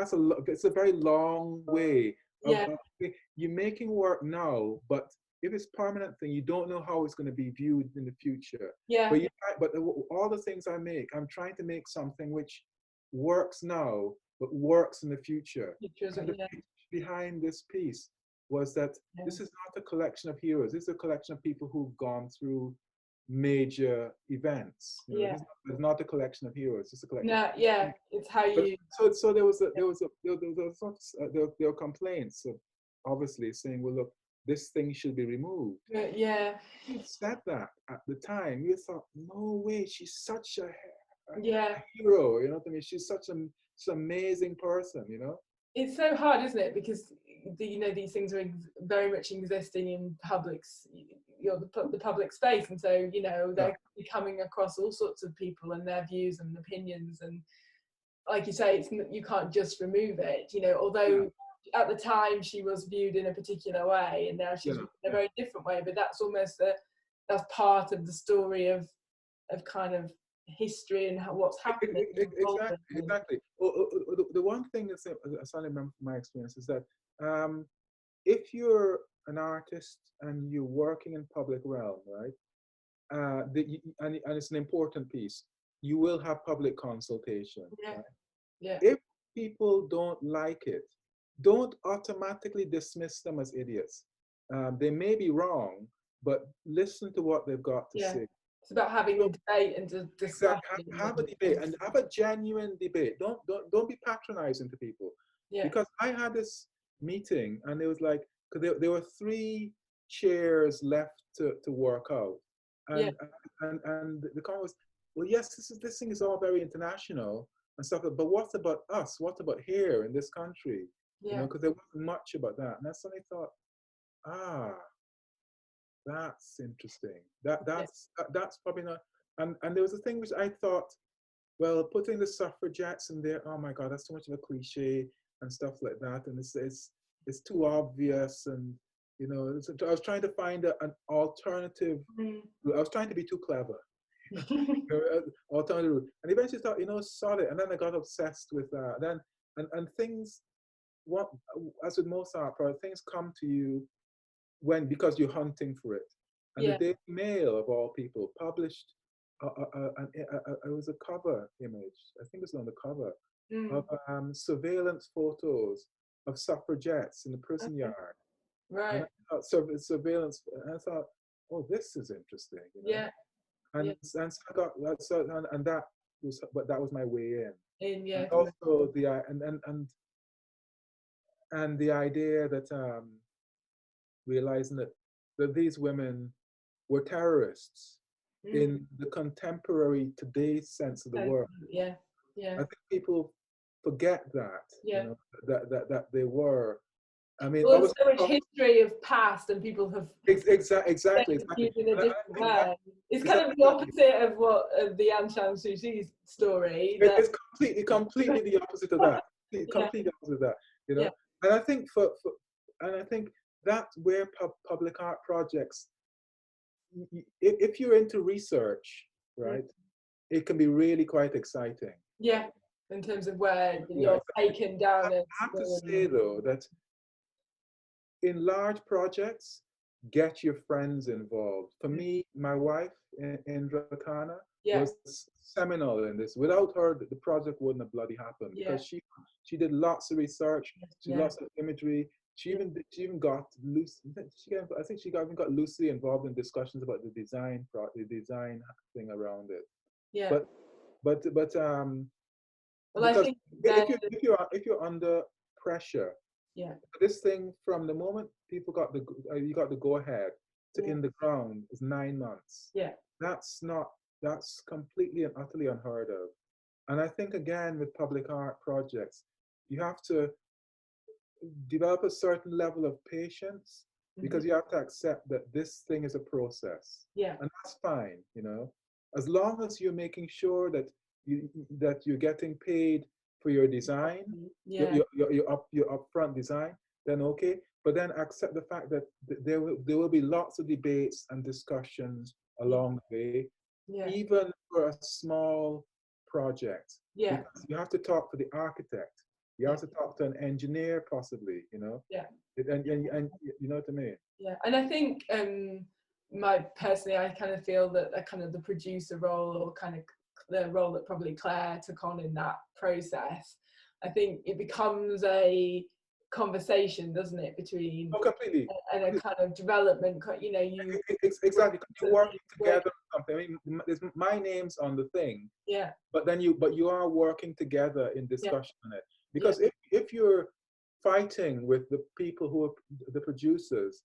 it's a very long way
Yeah.
of you're making work now, but if it's permanent thing, you don't know how it's going to be viewed in the future.
Yeah.
But all the things I make, I'm trying to make something which works now, but works in the future.
Pictures.
And the
Yeah.
picture behind this piece was that
Yeah.
this is not a collection of heroes. This is a collection of people who've gone through major events. You know,
Yeah.
it's not a collection of heroes. It's a collection.
No. Yeah. It's how
But
you.
so there were complaints of obviously saying, well, look, this thing should be removed.
Yeah.
You said that at the time. You thought, no way, she's such a
Yeah.
hero. You know what I mean? She's such an amazing person. You know.
It's so hard, isn't it? Because these things are very much existing in the public space, and so they're coming across all sorts of people and their views and opinions, and like you say, you can't just remove it. Although at the time she was viewed in a particular way, and now she's viewed in a very different way. But that's almost that's part of the story of kind of history and what's happening.
Exactly. The one thing that's I certainly remember from my experience is that if you're an artist and you're working in public realm, right, and it's an important piece, you will have public consultation.
Yeah.
Right?
Yeah.
If people don't like it, don't automatically dismiss them as idiots. They may be wrong, but listen to what they've got to say.
It's about having a debate and discussion.
Have a debate and have a genuine debate. Don't be patronizing to people.
Yeah.
Because I had this meeting and it was like, because there were 3 chairs left to work out, and the comment was, well, yes, this thing is all very international and stuff, but what about us? What about here in this country?
Yeah.
You know, because there wasn't much about that, and I suddenly thought, that's interesting. That's probably not. And there was a thing which I thought, well, putting the suffragettes in there, oh my God, that's too much of a cliche. and stuff like that, and it's too obvious, and you know, I was trying to find an alternative. I was trying to be too clever. Alternative route, and eventually thought, you know, solid, and then I got obsessed with that. Then and things, what, as with most art projects, things come to you because you're hunting for it. And the
Yeah.
Daily Mail, of all people, published it was a cover image, I think it was on the cover, of surveillance photos of suffragettes in the prison yard. And
Right.
I thought, surveillance, and I thought, oh, this is interesting, you know.
Yeah.
And so I got that, and that was, but that was my way in.
Yeah.
And also and the idea that realizing that these women were terrorists in the contemporary today's sense of the word.
Yeah. Yeah.
I think people forget that,
Yeah.
you know, that they were. I mean,
well, there's so much history of past, and people have
exactly.
in a different way. It's kind of the opposite of what the Aung San Suu Kyi story.
It's completely the opposite of that. Completely opposite of that. You know, and I think I think that's where public art projects, if you're into research, right, it can be really quite exciting.
Yeah, in terms of where you're taken down.
I have to say though that in large projects, get your friends involved. For me, my wife, Indra Khanna, was seminal in this. Without her, the project wouldn't have bloody happened, because she did lots of research, she did lots of imagery. She even got Lucy. I think she even got Lucy involved in discussions about the design thing around it.
Yeah.
But
well, I think
if you're under pressure, this thing, from the moment people got you got the go ahead to in the ground, is 9 months.
Yeah.
That's completely and utterly unheard of. And I think, again, with public art projects, you have to develop a certain level of patience, because you have to accept that this thing is a process.
Yeah.
And that's fine, you know, as long as you're making sure that you're getting paid for your design, your upfront design, then okay. But then accept the fact that there will be lots of debates and discussions along the way, even for a small project.
Yeah.
Because you have to talk to the architect, you have to talk to an engineer, possibly, you know.
Yeah.
And you know what I mean.
Yeah, and I think personally, I kind of feel that kind of the producer role, or kind of the role that probably Claire took on in that process, I think it becomes a conversation, doesn't it, between
completely
and a kind of development, you know,
exactly, you're working together on something. I mean, my name's on the thing, but you are working together in discussion on it, because if you're fighting with the people who are the producers,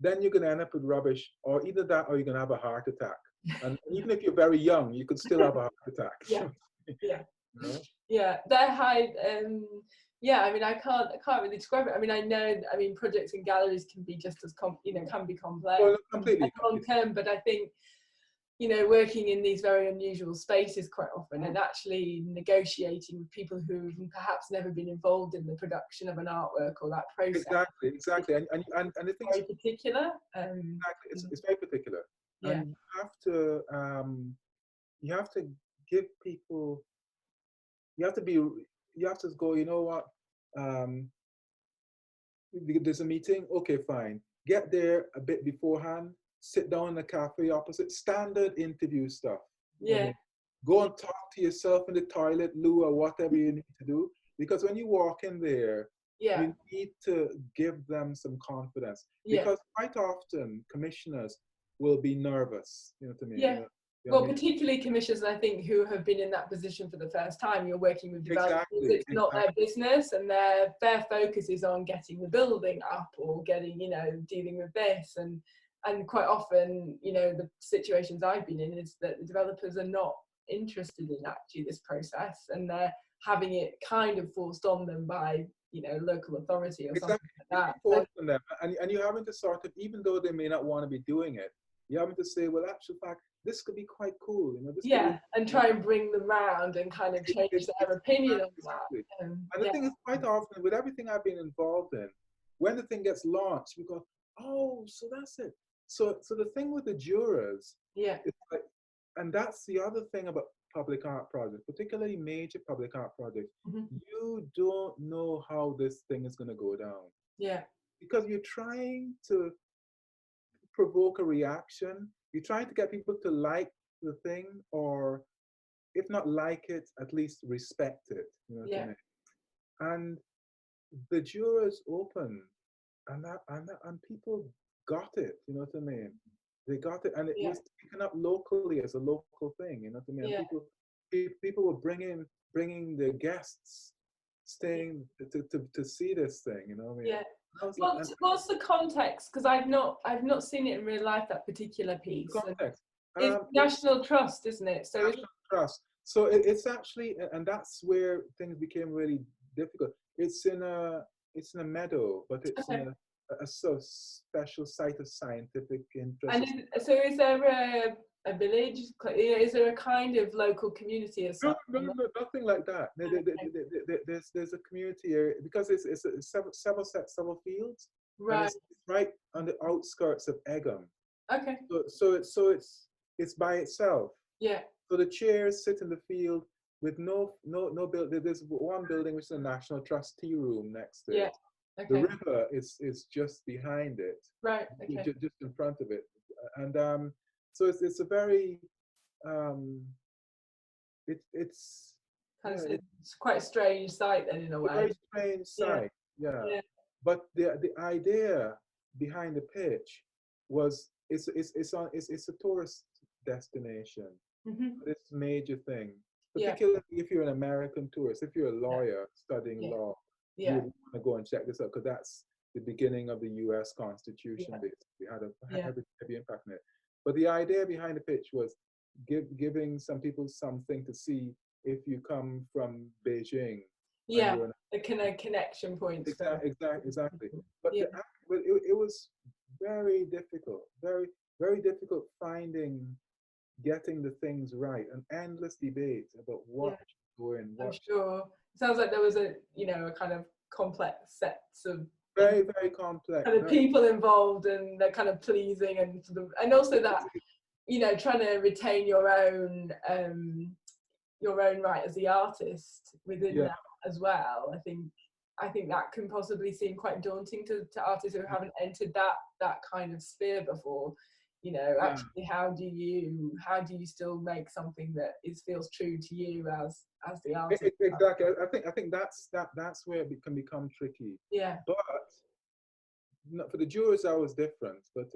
then you're going to end up with rubbish, or either that or you're going to have a heart attack. And even if you're very young, you could still have a heart attack.
Yeah.
You know?
Yeah, they're high. I mean, I can't really describe it. I mean, I know, projects in galleries can be just as can be complex,
completely
long term. But I think, you know, working in these very unusual spaces quite often, and actually negotiating with people who've perhaps never been involved in the production of an artwork or that process.
Exactly. And I think
it's very particular.
Exactly, it's very particular.
Yeah.
And you have to give people. You have to go, you know what? There's a meeting. Okay, fine. Get there a bit beforehand. Sit down in a cafe opposite. Standard interview stuff.
Yeah.
Go and talk to yourself in the toilet, loo, or whatever you need to do. Because when you walk in there, you need to give them some confidence. Because quite often commissioners will be nervous. You know what I mean?
Yeah. Well, particularly commissioners, I think, who have been in that position for the first time. You're working with developers. It's not their business, and their focus is on getting the building up, or getting, you know, dealing with this. And quite often, you know, the situations I've been in is that the developers are not interested in actually this process, and they're having it kind of forced on them by, you know, local authority or something like that.
Forced on them, and you're having to sort of, even though they may not want to be doing it, you're having to say, well, actual fact, this could be quite cool, this could
Yeah,
be,
and try and bring them round and kind of change their opinion on
exactly.
that.
And the
Yeah,
thing is, quite often, with everything I've been involved in, when the thing gets launched, we go, oh, so that's it. So the thing with the jurors,
yeah,
it's like, and that's the other thing about public art projects, particularly major public art projects.
mhm,
You don't know how this thing is going to go down
yeah,
because you're trying to provoke a reaction. You're trying to get people to like the thing, or if not like it, at least respect it. You know what I
yeah,
mean? And the jurors opened, and people got it. You know what I mean? They got it, and it
yeah,
was taken up locally as a local thing. You know what I mean? And
yeah,
people were bringing their guests,
yeah.
staying to see this thing. You know what I mean?
Yeah.
I was like, and
What's the context? Because I've not seen it in real life, that particular piece. And
context.
it's
It's
National Trust, isn't it? So it's
national trust. So it's actually, and that's where things became really difficult. It's in a meadow, but it's in
okay.
a sort of special site of scientific
And
interest.
so is there a village? Is there a kind of local community as
No,
such?
no, no, no, nothing like that.
Okay.
There's a community area because it's several fields, and
Right.
it's right on the outskirts of Egham.
Okay.
So it's by itself.
Yeah.
So the chairs sit in the field with no building. There's one building which is a National Trustee room next to
Yeah.
it. The
Okay.
river is just behind it,
Right. Okay.
just in front of it, and so it's a very um, it's
Kind
yeah,
of,
it's
it's quite a strange sight then, in a
a very
way.
strange
Yeah.
sight, yeah.
Yeah.
But the idea behind the pitch was it's a tourist destination.
Hmm.
This major thing,
Yeah.
particularly if you're an American tourist, if you're a
Yeah.
lawyer studying
Yeah.
law, you
Yeah.
would want to go and check this out because that's the beginning of the U.S. Constitution.
Yeah.
Basically, had a
Yeah.
heavy impact on it. But the idea behind the pitch was giving some people something to see if you come from Beijing and
Yeah.
you're an
The kind of connection points for
exactly. But
yeah.
it was very difficult, very difficult finding getting the things right, an endless debate about
Yeah.
what should go in,
I'm
what
sure. It sounds like there was a kind of complex sets of
very complex,
kind of
very
people involved, and they're kind of pleasing and sort of, and also that trying to retain your own right as the artist within
yeah,
that as well. I think that can possibly seem quite daunting to artists who haven't entered that kind of sphere before.
yeah.
Actually, how do you still make something that feels true to you as the artist?
Exactly. I think that's where it can become tricky.
Yeah.
But for the jurors, that was different. But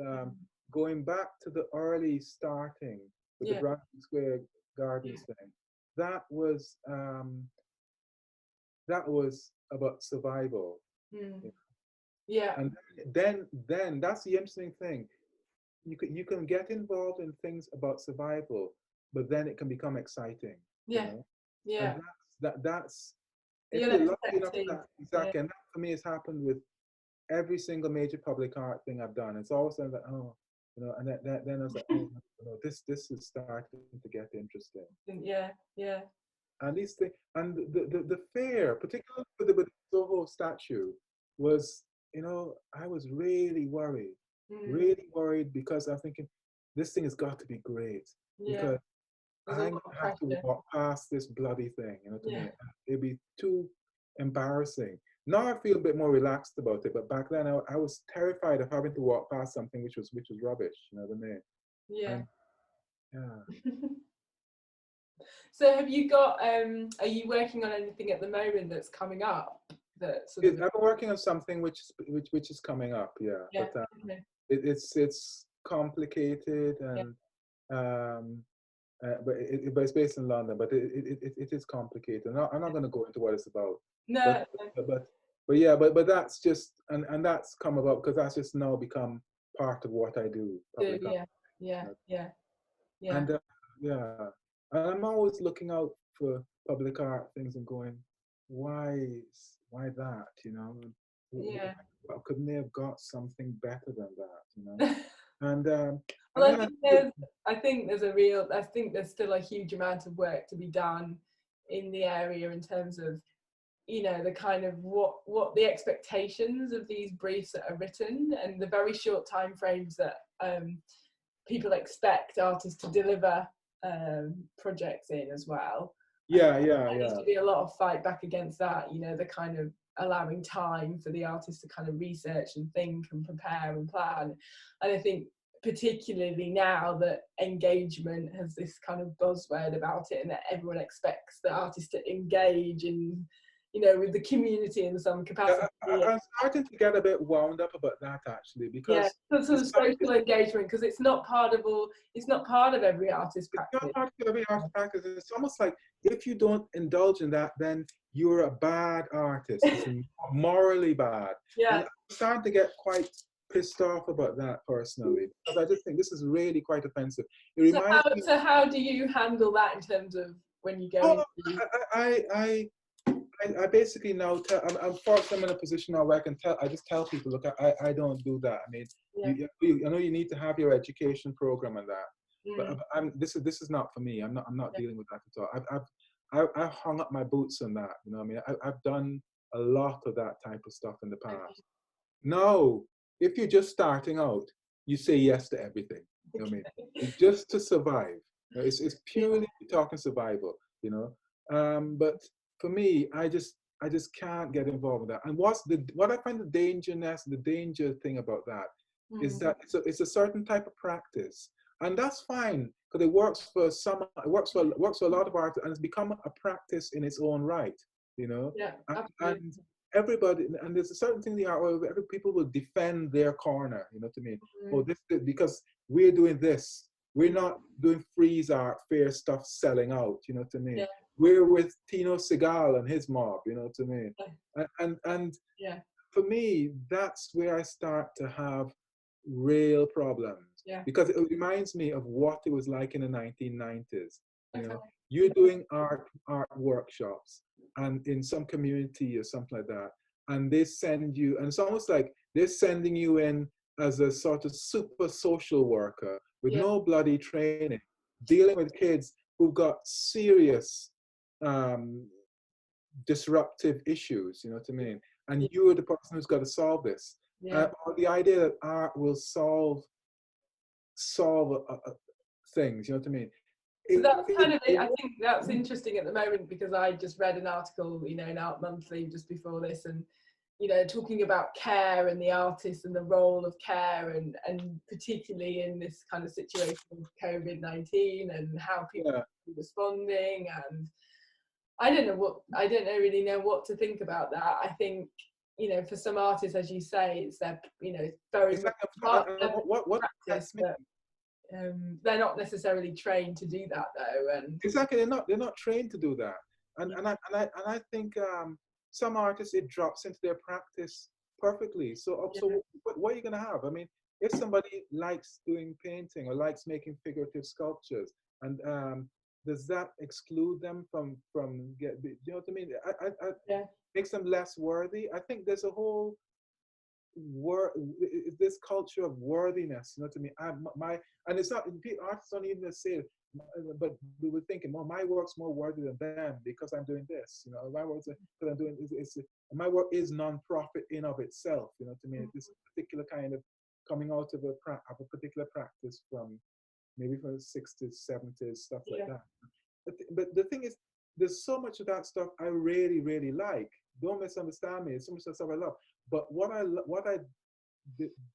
going back to the early starting with the
Yeah.
Brunswick Square
Yeah.
Gardens thing, that was about survival.
Mm. Yeah.
And then that's the interesting thing. You can get involved in things about survival, but then it can become exciting, you
Yeah.
know. And
Yeah.
that's
The
if you're lucky enough
unexpected.
that
Yeah.
exactly, and that for me has happened with every single major public art thing I've done. It's always been like, oh, and then I was like, oh no, this is starting to get interesting.
Yeah. Yeah.
And these things, and the fair, particularly with the Soho statue, was, I was
Mm.
really worried because I'm thinking, this thing has got to be great
Yeah.
because
There's a
I'm
lot of
gonna have to
pressure.
walk past this bloody thing, to
Yeah.
me. It'd be too embarrassing. Now I feel a bit more relaxed about it, but back then I was terrified of having to walk past something which was rubbish, you know what I mean?
Yeah.
And yeah.
So are you working on anything at the moment that's coming up that sort of,
I've been working on something which is coming up, yeah.
yeah,
But
okay,
it's complicated
yeah,
and but it's based in London. But it is complicated. I'm not going to go into what it's about. But
no,
but yeah, but that's just and that's come about because that's just now become part of what I do, public art.
yeah, yeah,
You
yeah, yeah,
And yeah, and I'm always looking out for public art things and going, why that?
yeah.
Couldn't they have got something better than that? And
Well,
and then
I think there's still a huge amount of work to be done in the area in terms of, you know, the kind of what the expectations of these briefs that are written and the very short time frames that people expect artists to deliver projects in as well.
yeah,
There needs to be a lot of fight back against that, you know, the kind of allowing time for the artist to kind of research and think and prepare and plan. And I think particularly now that engagement has this kind of buzzword about it and that everyone expects the artist to engage in, you know, with the community in some capacity.
I'm starting to get a bit wound up about that actually,
Yeah,
because
some sort of social engagement, because it's not part of every artist's
it's not
practice.
part of every art practice. It's almost like if you don't indulge in that, then you're a bad artist. It's morally bad.
Yeah.
And I'm starting to get quite pissed off about that personally, because I just think this is really quite offensive. It reminds me.
So how do you handle that in terms of when you go into?
I basically now tell. I'm fortunate. I'm in a position now where I can tell. I just tell people, look, I don't do that. I mean,
Yeah.
I know you need to have your education program and that, but this is not for me. I'm not dealing with that at all. I've hung up my boots on that. You know what I mean? I've done a lot of that type of stuff in the past. No, if you're just starting out, you say yes to everything. You know what I mean? It's just to survive. You know, it's purely talking survival. You know, but for me, I just can't get involved with that. And what I find the danger thing about that is that it's a certain type of practice, and that's fine because it works for some, it works for a lot of art, and it's become a practice in its own right. You know,
Yeah,
and everybody, and there's a certain thing in the art where every people will defend their corner. You know what I mean? Oh, this because we're doing this. We're not doing freeze art, fair stuff selling out. You know what I mean?
Yeah.
We're with Tino Segal and his mob. You know what I mean? And
yeah.
for me, that's where I start to have real problems.
Yeah.
Because it reminds me of what it was like in the 1990s. You know, you're doing art workshops and in some community or something like that, and they send you, and it's almost like they're sending you in as a sort of super social worker with no bloody training, dealing with kids who've got serious disruptive issues, you know what I mean? And you're the person who's got to solve this. Or the idea that art will solve things, you know what I mean?
So that's kind of it. I think that's interesting at the moment because I just read an article, you know, in Art Monthly just before this, and you know, talking about care and the artist and the role of care, and particularly in this kind of situation of COVID-19 and how people are responding. And I don't really know what to think about that. I think, you know, for some artists, as you say, it's their, you know, very much part of their practice, but they're not necessarily trained to do that though. And
exactly, they're not trained to do that. And I think some artists, it drops into their practice perfectly. So what are you going to have? I mean, if somebody likes doing painting or likes making figurative sculptures, and does that exclude them from you know what I mean? Makes them less worthy. I think there's a whole this culture of worthiness. You know what I mean? And it's not, artists don't even say it, but we were thinking, well, my work's more worthy than them because I'm doing this. You know, my work because I'm doing my work is non-profit in of itself. You know what I mean? This particular kind of coming out of a particular practice from maybe from the 60s, 70s, stuff like that. But the thing is, there's so much of that stuff I really, really like. Don't misunderstand me. There's so much of that stuff I love. But what I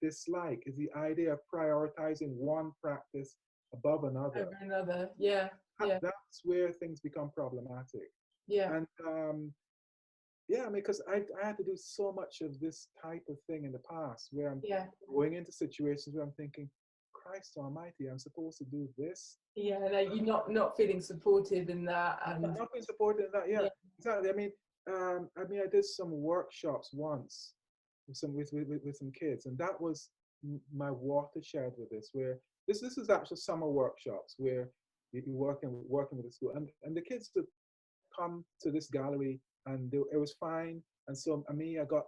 dislike is the idea of prioritizing one practice above another.
Over another,
That's where things become problematic.
Yeah.
And I mean, because I had to do so much of this type of thing in the past, where I'm going into situations where I'm thinking, Christ Almighty, I'm supposed to do this.
Yeah, like you're not feeling supported in that, and
not being supported in that. Yeah, exactly. I mean, I did some workshops once with some kids, and that was my watershed with this. Where this is actually summer workshops where you're working with the school, and the kids would come to this gallery, and it was fine. And so I got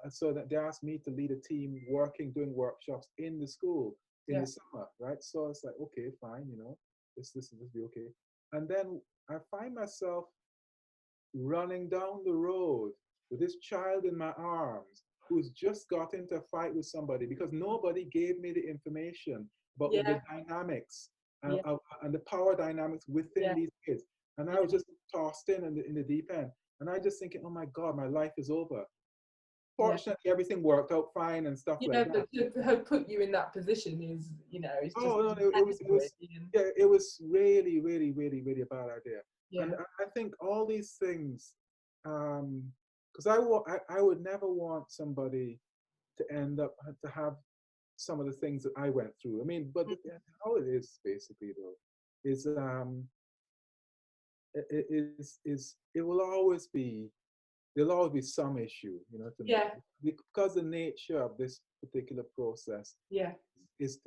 so that they asked me to lead a team doing workshops in the school. in the summer, right? So it's like, okay, fine, you know, this be okay. And then I find myself running down the road with this child in my arms who's just got into a fight with somebody because nobody gave me the information about
yeah,
the dynamics
yeah,
and the power dynamics within
yeah,
these kids. And I
yeah.
was just tossed in the deep end. And I just thinking, oh my God, my life is over.
Yeah.
Fortunately, everything worked out fine and stuff like
Yeah,
that.
but to have put you in that position is, you know, it's just
Oh no, it
incredible.
was yeah, it was really, really, really, really a bad idea. And
Yeah,
I think all these things, because I would never want somebody to end up to have some of the things that I went through. I mean, but how it is basically though is it will always be there'll always be some issue, you know, to me,
yeah,
because the nature of this particular process
yeah.
is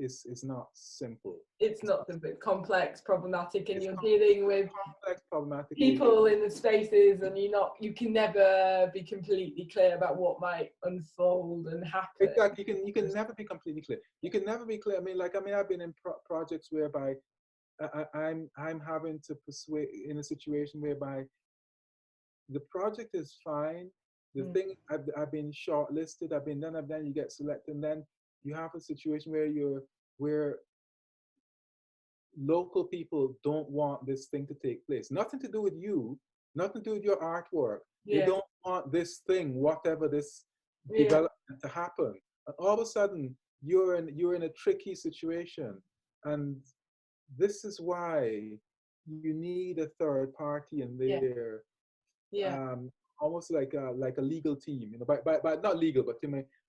not simple.
It's
It's
not simple, it's complex, problematic, and
it's
you're dealing with
complex, problematic.
people in the spaces, and you can never be completely clear about what might unfold and happen.
Exactly. You can never be completely clear. You can never be clear. I mean, I've been in projects whereby I'm having to persuade in a situation whereby the project is fine. The
Mm.
thing I've been shortlisted. I've done. You get selected, and then you have a situation where local people don't want this thing to take place. Nothing to do with you, nothing to do with your artwork. They
Yeah,
don't want this thing, whatever this
yeah,
development to happen. And all of a sudden, you're in a tricky situation. And this is why you need a third party in
yeah,
there,
yeah.
almost like a legal team, you know, but not legal, but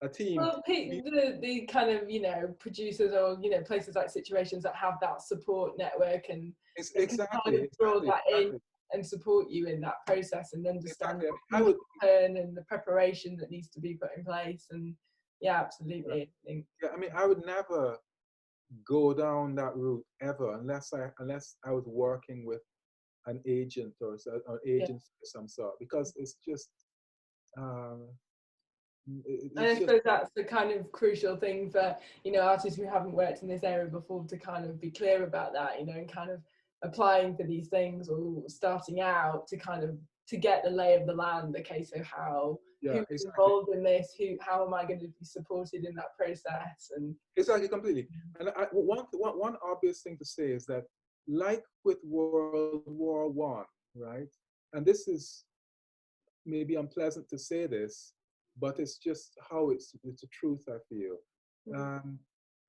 a team
Well,
to be
the kind of, you know, producers or, you know, places like situations that have that support network and that can kind
exactly,
of draw
exactly,
that in
exactly,
and support you in that process and understand
exactly. I
what
mean, I
needs
would.
to happen and the preparation that needs to be put in place. And yeah, absolutely. I think.
Yeah, I mean, I would never go down that route ever unless I was working with an agent or
Yeah.
agents of some sort, because it's just um,
And I
it's just
suppose that's the kind of crucial thing for, you know, artists who haven't worked in this area before to kind of be clear about that, you know, and kind of applying for these things or starting out to kind of to get the lay of the land. Okay, so
yeah,
who's
exactly,
involved in this? How am I going to be supported in that process? And
exactly, completely. And one obvious thing to say is that, like with World War I, right? And this is maybe unpleasant to say this, but it's just how it's the truth, I feel.
mm,
Um,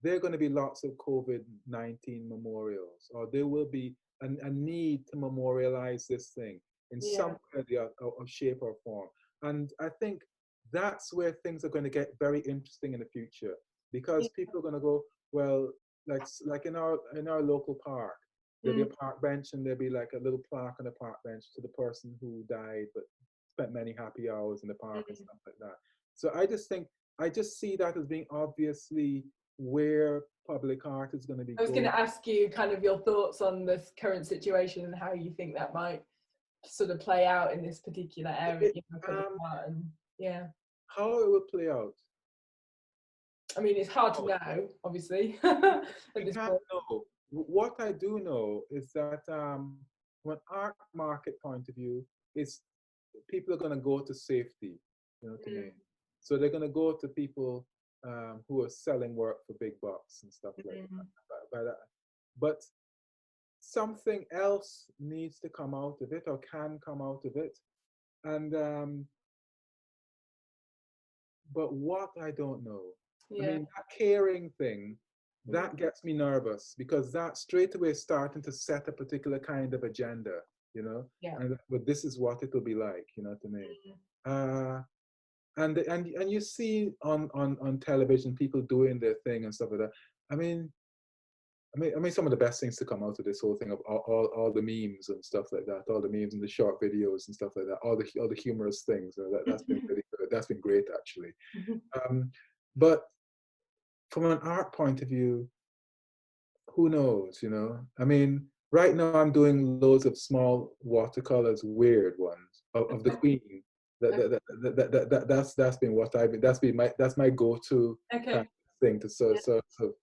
there are going to be lots of COVID-19 memorials, or there will be a need to memorialize this thing in
yeah,
some way or shape or form. And I think that's where things are going to get very interesting in the future, because people are going to go, well, like in our local park, there'll be
mm,
a park bench, and there'll be like a little plaque on the park bench to the person who died but spent many happy hours in the park and
mm.
stuff like that. So I just see that as being obviously where public art is going to be
I was going
going.
to ask you kind of your thoughts on this current situation and how you think that might sort of play out in this particular area,
It,
you know, public art and yeah.
how it will play out,
I mean, it's hard to
oh,
know, obviously, at
we
this
can't
point.
know. What I do know is that from an art market point of view, is people are going to go to safety, you know what I mean? So they're going to go to people who are selling work for big bucks and stuff like
Mm,
that. But something else needs to come out of it, or can come out of it. And but what, I don't know. I
yeah,
mean, that caring thing,
mm,
that gets me nervous, because that straight away is starting to set a particular kind of agenda, you know.
yeah,
And but this is what it'll be like, you know what I mean?
mm,
Uh, and you see on television people doing their thing and stuff like that. I mean, some of the best things to come out of this whole thing of all the memes and stuff like that, all the memes and the short videos and stuff like that, all the humorous things. That's been really good. That's been great, actually. But from an art point of view, who knows? You know, I mean, right now I'm doing loads of small watercolors, weird ones of the Queen. That's been what I've been. That's my go-to kind
okay,
of thing to sort of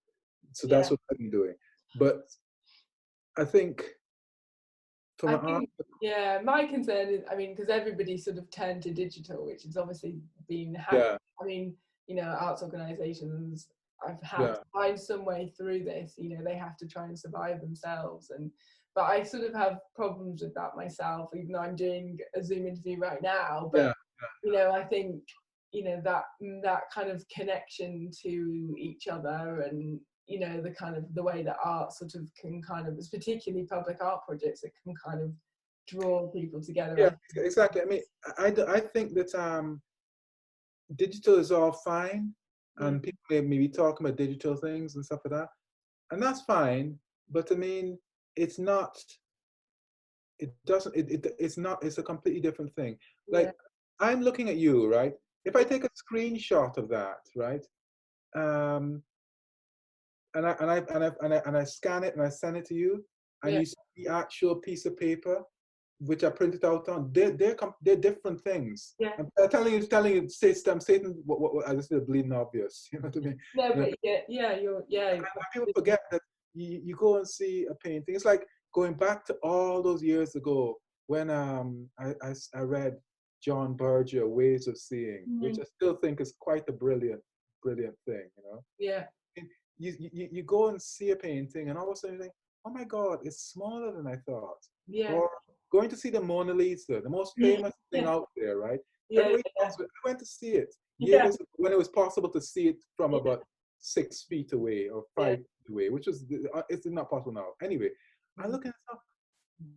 So
yeah.
that's what I've been doing. But I think from
I
an art,
think, yeah, my concern is, I mean, because everybody sort of turned to digital, which has obviously been
yeah,
I mean, you know, arts organisations have had
yeah,
to find some way through this. You know, they have to try and survive themselves, and but I sort of have problems with that myself, even though I'm doing a Zoom interview right now. But
yeah,
you know, I think, you know, that kind of connection to each other, and you know, the kind of the way that art sort of can kind of, particularly public art projects, that can kind of draw people together.
yeah, exactly. I mean, I think that digital is all fine,
Mm,
and people may be talking about digital things and stuff like that, and that's fine. But I mean, it's not. It doesn't. It's not. It's a completely different thing.
yeah,
Like I'm looking at you, right? If I
yeah,
take a screenshot of that, right? Um, and I scan it and I send it to you, and
yeah,
you see the actual piece of paper which I printed out on. They're different things.
yeah.
I'm telling you, I'm stating what I just did bleeding obvious. You know what I mean?
No,
You know,
but yeah, yeah, you're, yeah,
people forget that you go and see a painting. It's like going back to all those years ago when I read John Berger Ways of Seeing, which
mhm,
I still think is quite a brilliant thing. You know,
yeah,
you go and see a painting, and all of a sudden you think, oh my God, it's smaller than I thought.
yeah,
Or going to see the Mona Lisa, the most
yeah,
famous thing
yeah,
out there, right?
yeah,
Everybody
yeah,
talks about it. I went to see it
yeah,
years ago when it was possible to see it from
yeah,
about 6 feet away or
yeah,
5 feet away, which is it's not possible now. Anyway, I
mm.
look at stuff.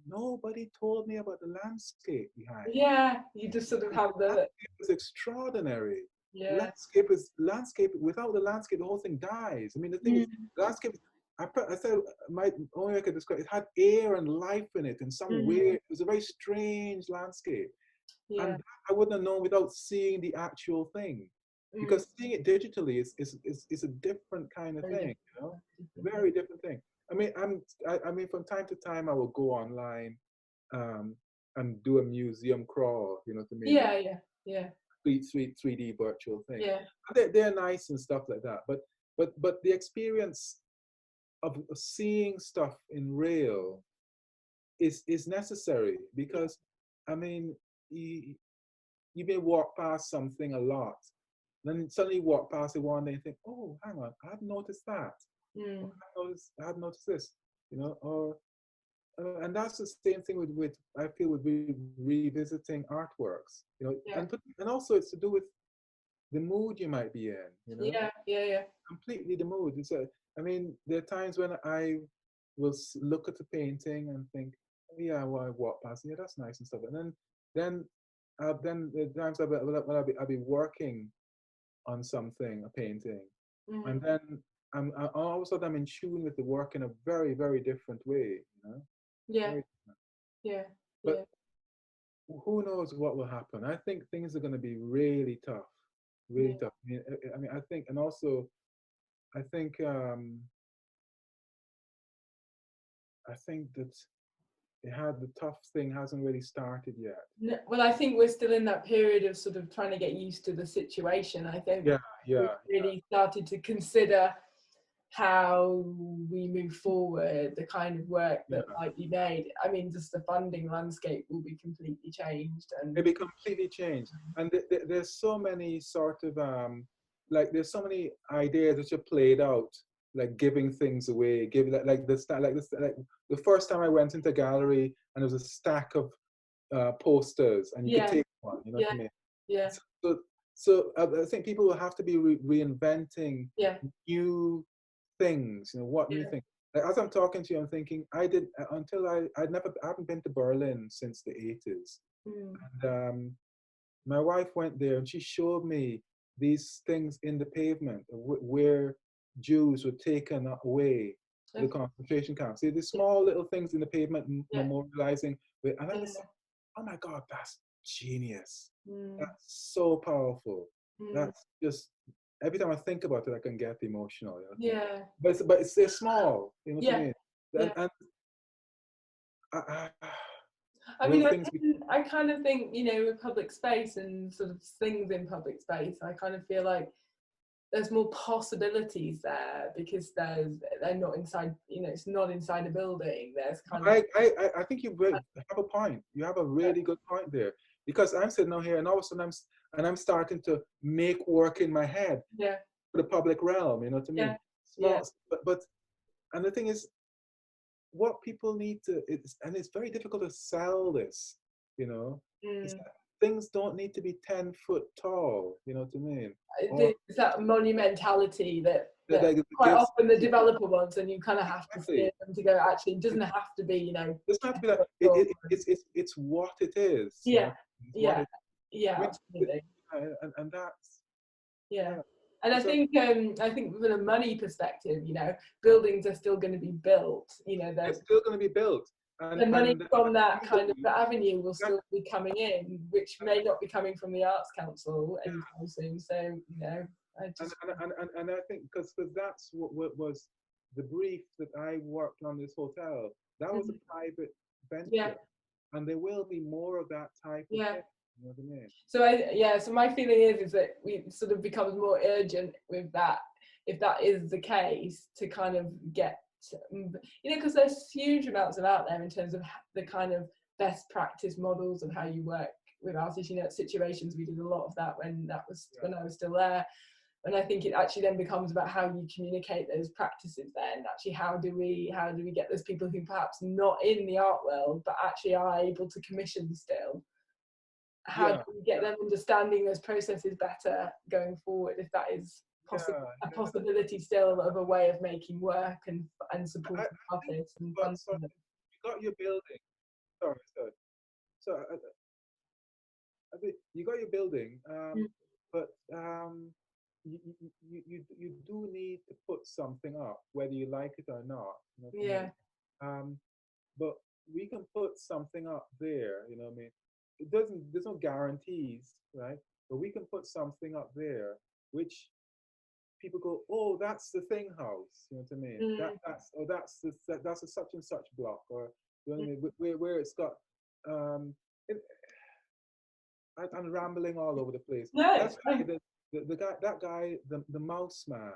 Nobody told me about the landscape behind.
Yeah, you just sort of have the,
Landscape is extraordinary.
yeah,
Landscape. Without the landscape, the whole thing dies. I mean, the thing is,
mm,
landscape. I said my only way I could describe it had air and life in it in some
mm,
way. It was a very strange landscape,
yeah,
and I wouldn't have known without seeing the actual thing.
mm,
Because seeing it digitally is a different kind of
very
thing,
different,
you know,
different thing.
very different thing. I mean, I mean, from time to time, I will go online um, and do a museum crawl. You know what I mean?
Yeah, yeah, yeah,
3D virtual thing.
yeah,
They're nice and stuff like that. But the experience of seeing stuff in real is necessary
yeah,
because I mean you may walk past something a lot, then suddenly you walk past it one day and think, oh, hang on, I hadn't noticed that. Or
mm,
I hadn't noticed this, you know, or and that's the same thing with I feel with revisiting artworks, you know,
yeah,
and also it's to do with the mood you might be in, you know,
yeah, yeah, yeah,
completely the mood. I mean, there are times when I will look at the painting and think, oh, yeah, well, I walk past, yeah, that's nice and stuff, and then the times I'll be working on something, a painting,
mm,
and then all of a sudden I'm in tune with the work in a very different way, you know,
yeah,
very different.
yeah, yeah,
But who knows what will happen? I think things are going to be really tough,
yeah.
really tough. I mean, I think, and also, I think, I think that the tough thing hasn't really started yet.
Well, I think we're still in that period of sort of trying to get used to the situation. I don't
Yeah,
think we've
yeah,
really started to consider how we move forward, the kind of work
yeah.
that might be made. I mean, just the funding landscape will be completely changed, and
Maybe completely changed. And there's so many sort of like there's so many ideas that are played out, like giving things away, giving like the first time I went into a gallery and there was a stack of posters and you could
yeah,
take one, you know what
yeah,
I mean?
yeah,
So, I think people will have to be reinventing
yeah,
new things. You know, what new
yeah,
things? Like, as I'm talking to you, I'm thinking I did until I haven't been to Berlin since the 80s,
mm,
and my wife went there and she showed me these things in the pavement where Jews were taken away to the
okay,
concentration camps. See, these
yeah,
small little things in the pavement
yeah,
memorializing. And I
yeah,
was, oh my God, that's genius.
mm,
That's so powerful.
mm,
That's just every time I think about it, I can get emotional. You know what I mean?
yeah,
But they're small. You know what I
yeah,
mean?
yeah.
And I,
I
will
mean,
things be?
I kind of think, you know, with public space and sort of things in public space, I kind of feel like there's more possibilities there because they're not inside, you know, it's not inside a building. There's kind of
I think you have a point. You have a really good point there, because I'm sitting out here and all of a sudden I'm starting to make work in my head
yeah,
for the public realm. You know what I
yeah,
mean?
yeah,
Small, but and the thing is, what people need to, and it's very difficult to sell this. You know, is
mm.
that things don't need to be 10 foot tall. You know what I mean? Or
It's that monumentality that
that
quite
gives
often the developer wants, and you kind of have to
exactly.
steer them to go, actually, it doesn't have to be, you know,
It doesn't have to be that.
10 foot tall.
It's what it is. You
Yeah,
know, it's what
yeah,
it. I
yeah,
mean,
absolutely.
and that's
Yeah.
yeah.
And
So
I think from a money perspective, you know, buildings are still going to be built. You know,
it's still going to be built,
the money from that kind of
usually
avenue will
that,
still be coming in, which may not be coming from the Arts Council
yeah,
anytime soon. So, you know, I just
and I think because that's what was the brief that I worked on this hotel. That was a
Mhm.
private
Yeah,
venture, and there will be more of that type of
yeah.
thing. You know what I mean?
So so my feeling is that we sort of becomes more urgent with that, if that is the case, to kind of get, you know, because there's huge amounts of out there in terms of the kind of best practice models of how you work with artists. You know, at Situations, we did a lot of that when
Yeah,
when I was still there. And I think it actually then becomes about how you communicate those practices then. Actually, how do we get those people who perhaps not in the art world but actually are able to commission still, how do
yeah,
we get them understanding those processes better going forward, if that is
yeah,
a
yeah.
possibility still of a way of making work and
I
supporting
think,
artists and
but
funding
so
them.
you got your building. Sorry. So I think you got your building,
Mm,
but you do need to put something up, whether you like it or not. You know what I
yeah,
mean? But we can put something up there. You know what I mean? It doesn't. There's no guarantees, right? But we can put something up there, which people go, oh, that's the thing house. You know what I mean?
mm,
That's a such and such block, or you know what
mm.
I mean? Where it's got um, it, I'm rambling all over the place.
No,
That
it's
guy,
fine.
that guy, the mouse man,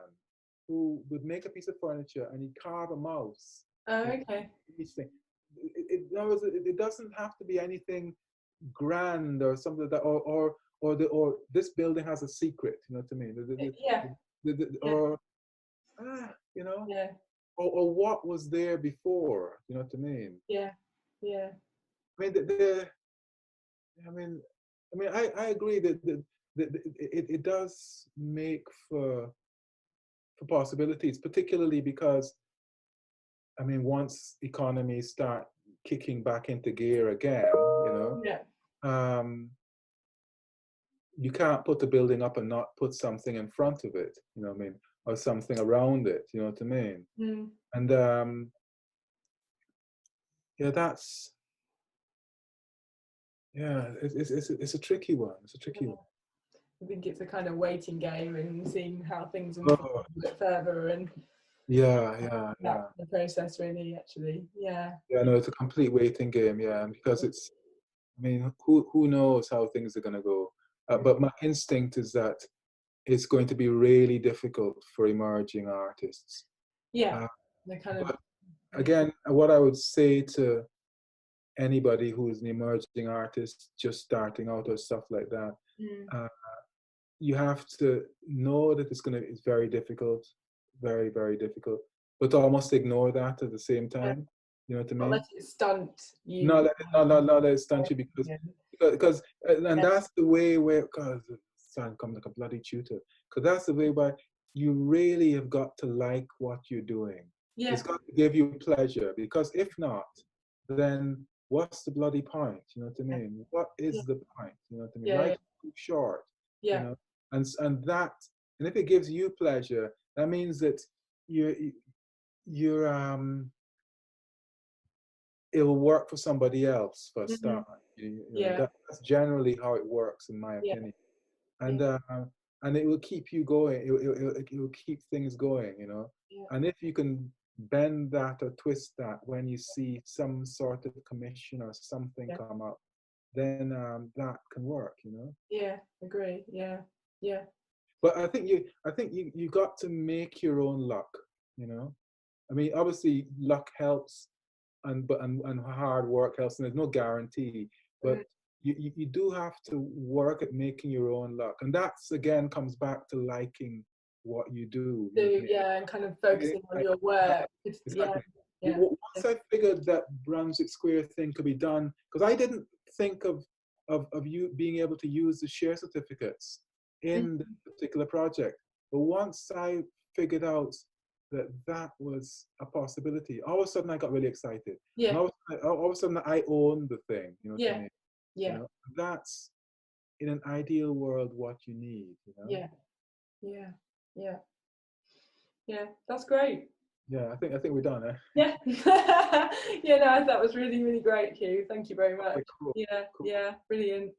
who would make a piece of furniture and he'd carve a mouse
Oh,
in
okay.
each thing. It doesn't have to be anything grand or something like that, or this building has a secret. You know what I mean?
Yeah, yeah,
Or you know,
yeah,
or what was there before. You know what I mean?
yeah, yeah,
I mean, I mean, I agree that it does make for possibilities, particularly because I mean, once economies start kicking back into gear again,
yeah,
um, you can't put the building up and not put something in front of it. You know what I mean, or something around it. You know what I mean?
mm,
And yeah, that's yeah, it's a tricky one. It's a tricky
yeah.
one.
I think it's a kind of waiting game and seeing how things unfold
Oh,
a bit further, and
yeah.
that's the process really, actually. Yeah.
Yeah, no, it's a complete waiting game. Yeah, and because it's, I mean, who knows how things are going to go? But my instinct is that it's going to be really difficult for emerging artists.
Yeah,
Uh,
the kind of
but again, what I would say to anybody who is an emerging artist just starting out or stuff like that,
mm,
uh, you have to know that it's very difficult, very difficult, but almost ignore that at the same
yeah,
time. You know what I
not
mean?
let it stunt
Not
you.
let it, not let it stunt you because and
Yeah,
that's the way where because sound come like a bloody tutor, because that's the way why you really have got to like what you're doing. It's
yeah,
got to give you pleasure, because if not, then what's the bloody point? You know what I
yeah,
mean? What
yeah,
is the point? You know what I mean?
yeah,
Life is too short, you
yeah,
know, and that, and if it gives you pleasure, that means that you you're it'll work for somebody else for a
mhm,
start.
yeah,
That's generally how it works, in my
yeah,
opinion.
yeah,
And it will keep you going. It will keep things going.
yeah,
And if you can bend that or twist that when you see some sort of commission or something
yeah,
come up, then that can work.
yeah, agree. Yeah, yeah,
But I think you got to make your own luck, you know. I mean, obviously luck helps, and hard work helps, and there's no guarantee. But you do have to work at making your own luck, and that's again comes back to liking what you do.
So,
You know,
yeah, and kind of focusing on your work.
exactly.
Yeah.
Once I figured that Brunswick Square thing could be done, because I didn't think of you being able to use the share certificates in the particular project. But once I figured out that that was a possibility, all of a sudden I got really excited.
Yeah.
And all of a sudden I owned the thing. You know what I mean?
Yeah.
You know, that's in an ideal world what you need. You know?
Yeah. That's great.
Yeah, I think we're done. Eh?
Yeah. Yeah. No, that was really, really great, Hew. Thank you very much.
Okay, cool.
Yeah. Brilliant.